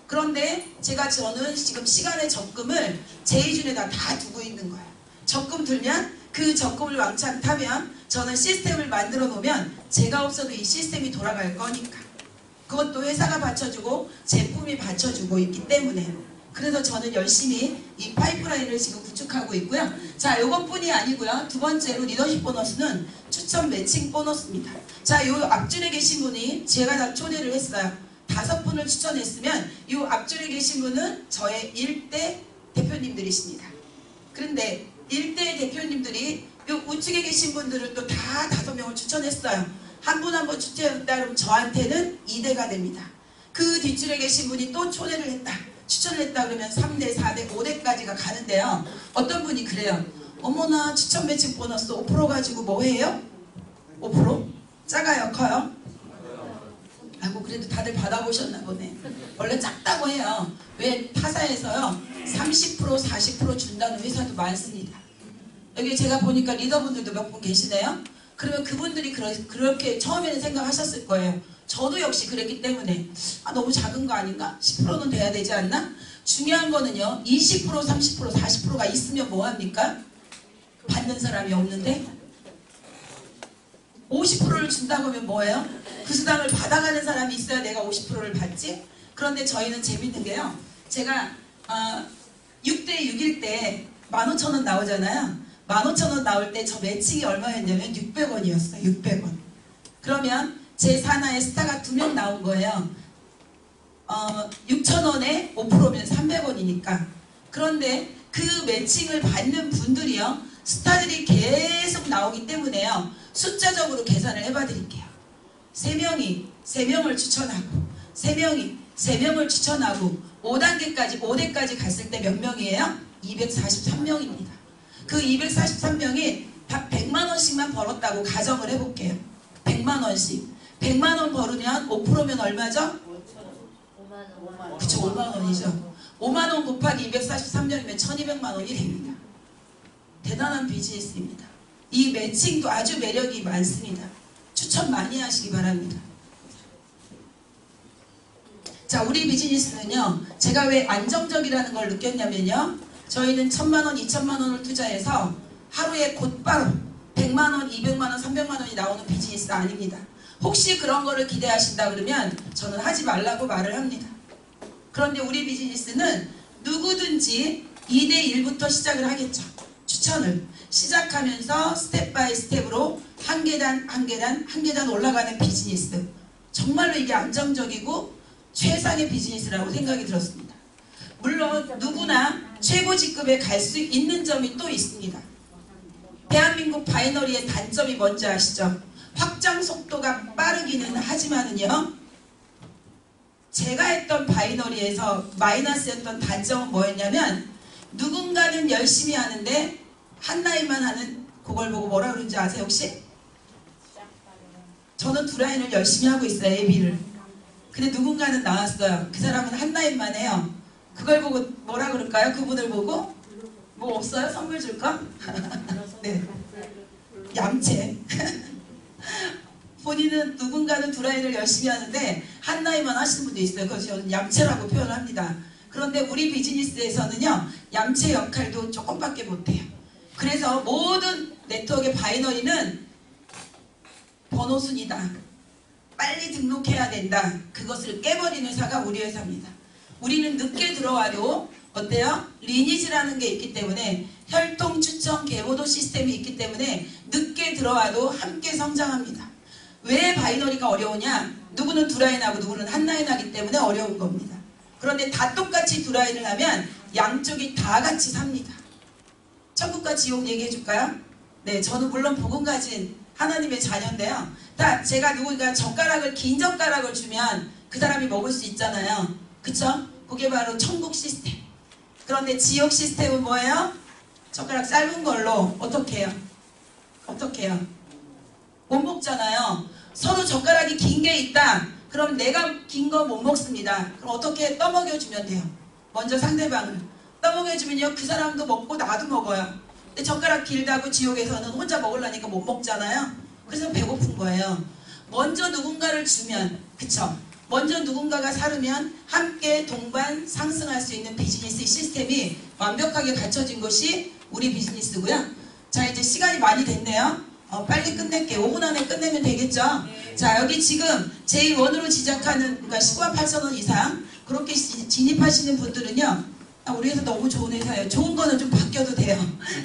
그런데 저는 지금 시간의 적금을 제 기준에다 다 두고 있는 거예요. 적금 들면 그 적금을 왕창 타면 저는 시스템을 만들어 놓으면 제가 없어도 이 시스템이 돌아갈 거니까. 그것도 회사가 받쳐주고 제품이 받쳐주고 있기 때문에. 그래서 저는 열심히 이 파이프라인을 지금 구축하고 있고요. 자, 요것뿐이 아니고요. 두 번째로 리더십 보너스는 추천 매칭 보너스입니다. 자, 요 앞줄에 계신 분이 제가 다 초대를 했어요. 5분을 추천했으면 요 앞줄에 계신 분은 저의 1대 대표님들이십니다. 그런데 1대 대표님들이 요 우측에 계신 분들은 또 다 5명을 추천했어요. 한 분 한 분 추천했다 그러면 저한테는 2대가 됩니다. 그 뒷줄에 계신 분이 또 초대를 했다, 추천을 했다 그러면 3대, 4대, 5대까지가 가는데요. 어떤 분이 그래요. 어머나, 추천 매칭 보너스 5% 가지고 뭐 해요? 5%? 작아요? 커요? 아이고, 그래도 다들 받아보셨나 보네. 원래 작다고 해요. 왜? 타사에서요 30%, 40% 준다는 회사도 많습니다. 여기 제가 보니까 리더분들도 몇 분 계시네요. 그러면 그분들이 그렇게 처음에는 생각하셨을 거예요. 저도 역시 그랬기 때문에 너무 작은 거 아닌가? 10%는 돼야 되지 않나? 중요한 거는요, 20%, 30%, 40%가 있으면 뭐합니까? 받는 사람이 없는데 50%를 준다고 하면 뭐예요? 그 수당을 받아가는 사람이 있어야 내가 50%를 받지? 그런데 저희는 재밌는 게요, 제가 6대 6일 때 15,000원 나오잖아요. 15,000원 나올 때 저 매칭이 얼마였냐면 600원이었어요. 600원. 그러면 제 산하에 스타가 2명 나온 거예요. 6,000원에 5%면 300원이니까. 그런데 그 매칭을 받는 분들이요, 스타들이 계속 나오기 때문에요, 숫자적으로 계산을 해봐 드릴게요. 3명을 추천하고 3명을 추천하고 5대까지 갔을 때 몇 명이에요? 243명입니다. 그 243명이 다 100만원씩만 벌었다고 가정을 해볼게요. 100만원씩. 100만원 벌으면 5%면 얼마죠? 5만원. 그쵸, 5만원이죠. 5만원 곱하기 243명이면 1200만원이 됩니다. 대단한 비즈니스입니다. 이 매칭도 아주 매력이 많습니다. 추천 많이 하시기 바랍니다. 자, 우리 비즈니스는요, 제가 왜 안정적이라는 걸 느꼈냐면요, 저희는 1,000만원, 2,000만원을 투자해서 하루에 곧바로 100만원, 200만원, 300만원이 나오는 비즈니스가 아닙니다. 혹시 그런 거를 기대하신다 그러면 저는 하지 말라고 말을 합니다. 그런데 우리 비즈니스는 누구든지 2대 1부터 시작을 하겠죠. 추천을 시작하면서 스텝 바이 스텝으로 한 계단 올라가는 비즈니스. 정말로 이게 안정적이고 최상의 비즈니스라고 생각이 들었습니다. 물론 누구나 최고 직급에 갈 수 있는 점이 또 있습니다. 대한민국 바이너리의 단점이 뭔지 아시죠? 확장 속도가 빠르기는 하지만은요, 제가 했던 바이너리에서 마이너스였던 단점은 뭐였냐면, 누군가는 열심히 하는데 한 라인만 하는, 그걸 보고 뭐라 그러는지 아세요 혹시? 저는 2라인을 열심히 하고 있어요, AB를. 근데 누군가는 나왔어요. 그 사람은 한 라인만 해요. 그걸 보고 뭐라 그럴까요? 그분을 보고? 뭐 없어요? 선물 줄까? 네. 얌체. 본인은 누군가는 2라인을 열심히 하는데 한 라인만 하시는 분도 있어요. 그래서 저는 얌체라고 표현합니다. 그런데 우리 비즈니스에서는요, 얌체 역할도 조금밖에 못해요. 그래서 모든 네트워크의 바이너리는 번호 순이다. 빨리 등록해야 된다. 그것을 깨버린 회사가 우리 회사입니다. 우리는 늦게 들어와도 어때요? 리니지라는 게 있기 때문에 혈통 추천 계보도 시스템이 있기 때문에 늦게 들어와도 함께 성장합니다. 왜 바이너리가 어려우냐? 누구는 두 라인 하고 누구는 한 라인 하기 때문에 어려운 겁니다. 그런데 다 똑같이 두 라인을 하면 양쪽이 다 같이 삽니다. 천국과 지옥 얘기해 줄까요? 네, 저는 물론 복음 가진 하나님의 자녀인데요. 제가 누군가 젓가락을 긴 젓가락을 주면 그 사람이 먹을 수 있잖아요. 그쵸? 그게 바로 천국 시스템. 그런데 지옥 시스템은 뭐예요? 젓가락 짧은 걸로 어떻게 해요? 어떻게 해요? 못 먹잖아요. 서로 젓가락이 긴 게 있다. 그럼 내가 긴 거 못 먹습니다. 그럼 어떻게 떠먹여주면 돼요? 먼저 상대방을 떠먹여주면요, 그 사람도 먹고 나도 먹어요. 근데 젓가락 길다고 지옥에서는 혼자 먹으려니까 못 먹잖아요. 그래서 배고픈 거예요. 먼저 누군가를 주면, 그쵸? 먼저 누군가가 사르면 함께 동반 상승할 수 있는 비즈니스 시스템이 완벽하게 갖춰진 것이 우리 비즈니스고요. 자, 이제 시간이 많이 됐네요. 빨리 끝낼게요. 5분 안에 끝내면 되겠죠? 자, 여기 지금 J1으로 시작하는, 그러니까 10만 8천 원 이상 그렇게 진입하시는 분들은요, 우리 회사 너무 좋은 회사예요. 좋은 거는 좀 바뀌어도 돼요.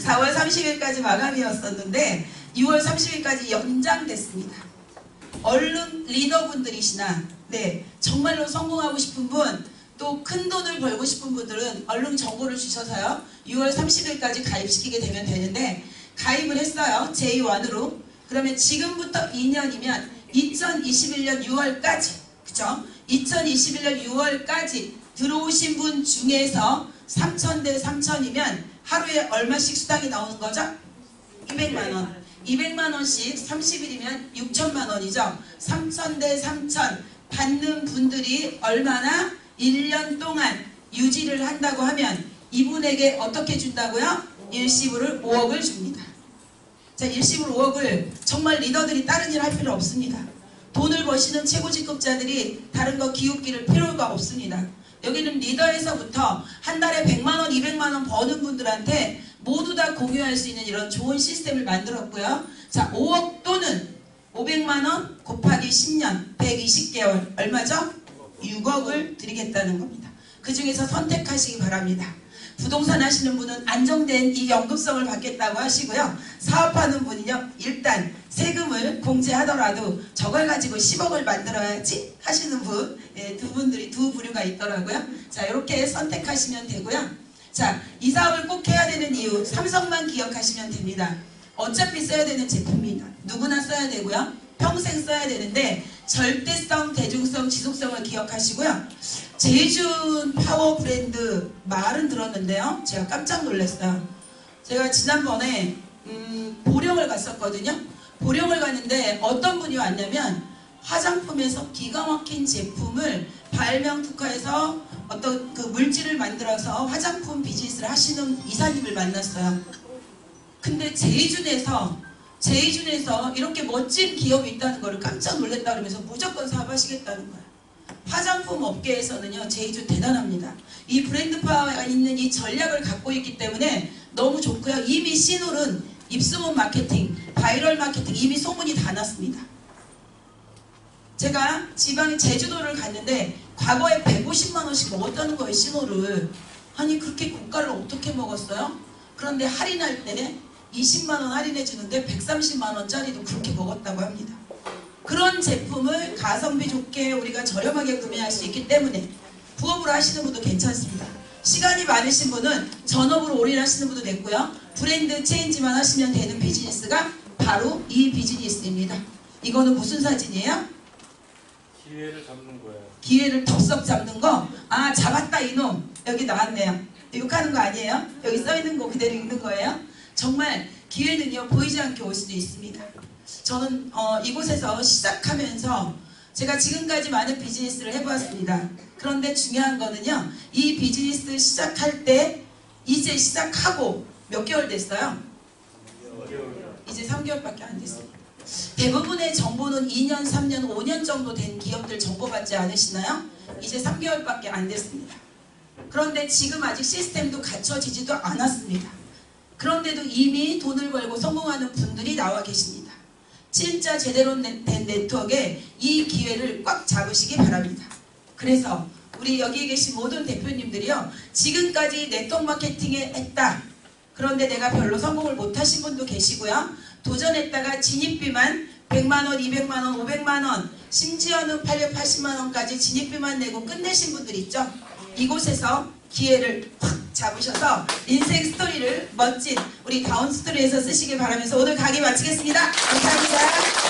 4월 30일까지 마감이었었는데 6월 30일까지 연장됐습니다. 얼른 리더분들이시나, 네, 정말로 성공하고 싶은 분, 또 큰 돈을 벌고 싶은 분들은 얼른 정보를 주셔서요, 6월 30일까지 가입시키게 되면 되는데, 가입을 했어요. J1으로. 그러면 지금부터 2년이면 2021년 6월까지, 그쵸? 2021년 6월까지 들어오신 분 중에서 3,000 대 3,000이면 하루에 얼마씩 수당이 나오는 거죠? 200만원. 200만원씩 30일이면 6천만원이죠. 3,000 대 3,000 받는 분들이 얼마나 1년 동안 유지를 한다고 하면 이분에게 어떻게 준다고요? 일시불을 5억을 줍니다. 자, 일시불 5억을 정말 리더들이 다른 일 할 필요 없습니다. 돈을 버시는 최고직급자들이 다른 거 기웃기를 필요가 없습니다. 여기는 리더에서부터 한 달에 100만원, 200만원 버는 분들한테 모두 다 공유할 수 있는 이런 좋은 시스템을 만들었고요. 자, 5억 또는 500만원 곱하기 10년, 120개월, 얼마죠? 6억을 드리겠다는 겁니다. 그 중에서 선택하시기 바랍니다. 부동산 하시는 분은 안정된 이 연금성을 받겠다고 하시고요. 사업하는 분은요, 일단 세금을 공제하더라도 저걸 가지고 10억을 만들어야지 하시는 분, 예, 두 부류가 있더라고요. 자, 이렇게 선택하시면 되고요. 자, 이 사업을 꼭 해야 되는 이유, 삼성만 기억하시면 됩니다. 어차피 써야 되는 제품입니다. 누구나 써야 되고요. 평생 써야 되는데 절대성, 대중성, 지속성을 기억하시고요. 제이준 파워 브랜드 말은 들었는데요. 제가 깜짝 놀랐어요. 제가 지난번에 보령을 갔었거든요. 보령을 갔는데 어떤 분이 왔냐면 화장품에서 기가 막힌 제품을 발명 특화해서 어떤 그 물질을 만들어서 화장품 비즈니스를 하시는 이사님을 만났어요. 근데 제이준에서 이렇게 멋진 기업이 있다는 걸 깜짝 놀랐다 그러면서 무조건 사업하시겠다는 거예요. 화장품 업계에서는요, 제이준 대단합니다. 이 브랜드 파워가 있는 이 전략을 갖고 있기 때문에 너무 좋고요. 이미 씨놀은 입소문 마케팅, 바이럴 마케팅 이미 소문이 다 났습니다. 제가 지방의 제주도를 갔는데 과거에 150만원씩 먹었다는 거예요, 씨놀을. 아니, 그렇게 고가를 어떻게 먹었어요? 그런데 할인할 때 20만원 할인해주는데 130만원짜리도 그렇게 먹었다고 합니다. 그런 제품을 가성비 좋게 우리가 저렴하게 구매할 수 있기 때문에 부업으로 하시는 분도 괜찮습니다. 시간이 많으신 분은 전업으로 올인하시는 분도 됐고요. 브랜드 체인지만 하시면 되는 비즈니스가 바로 이 비즈니스입니다. 이거는 무슨 사진이에요? 기회를 잡는 거예요. 기회를 덥석 잡는 거? 아, 잡았다 이놈. 여기 나왔네요. 욕하는 거 아니에요? 여기 써있는 거 그대로 읽는 거예요? 정말 기회는요, 보이지 않게 올 수도 있습니다. 저는 이곳에서 시작하면서 제가 지금까지 많은 비즈니스를 해보았습니다. 그런데 중요한 거는요, 이 비즈니스 시작할 때 이제 시작하고 몇 개월 됐어요? 이제 3개월밖에 안 됐어요. 대부분의 정보는 2년, 3년, 5년 정도 된 기업들 정보 받지 않으시나요? 이제 3개월밖에 안 됐습니다. 그런데 지금 아직 시스템도 갖춰지지도 않았습니다. 그런데도 이미 돈을 벌고 성공하는 분들이 나와 계십니다. 진짜 제대로 된 네트워크에 이 기회를 꽉 잡으시기 바랍니다. 그래서 우리 여기 계신 모든 대표님들이요, 지금까지 네트워크 마케팅에 했다. 그런데 내가 별로 성공을 못하신 분도 계시고요. 도전했다가 진입비만 100만원, 200만원, 500만원, 심지어는 880만원까지 진입비만 내고 끝내신 분들 있죠. 이곳에서 기회를 확 잡으셔서 인생 스토리를 멋진 우리 다운 스토리에서 쓰시길 바라면서 오늘 강의 마치겠습니다. 감사합니다.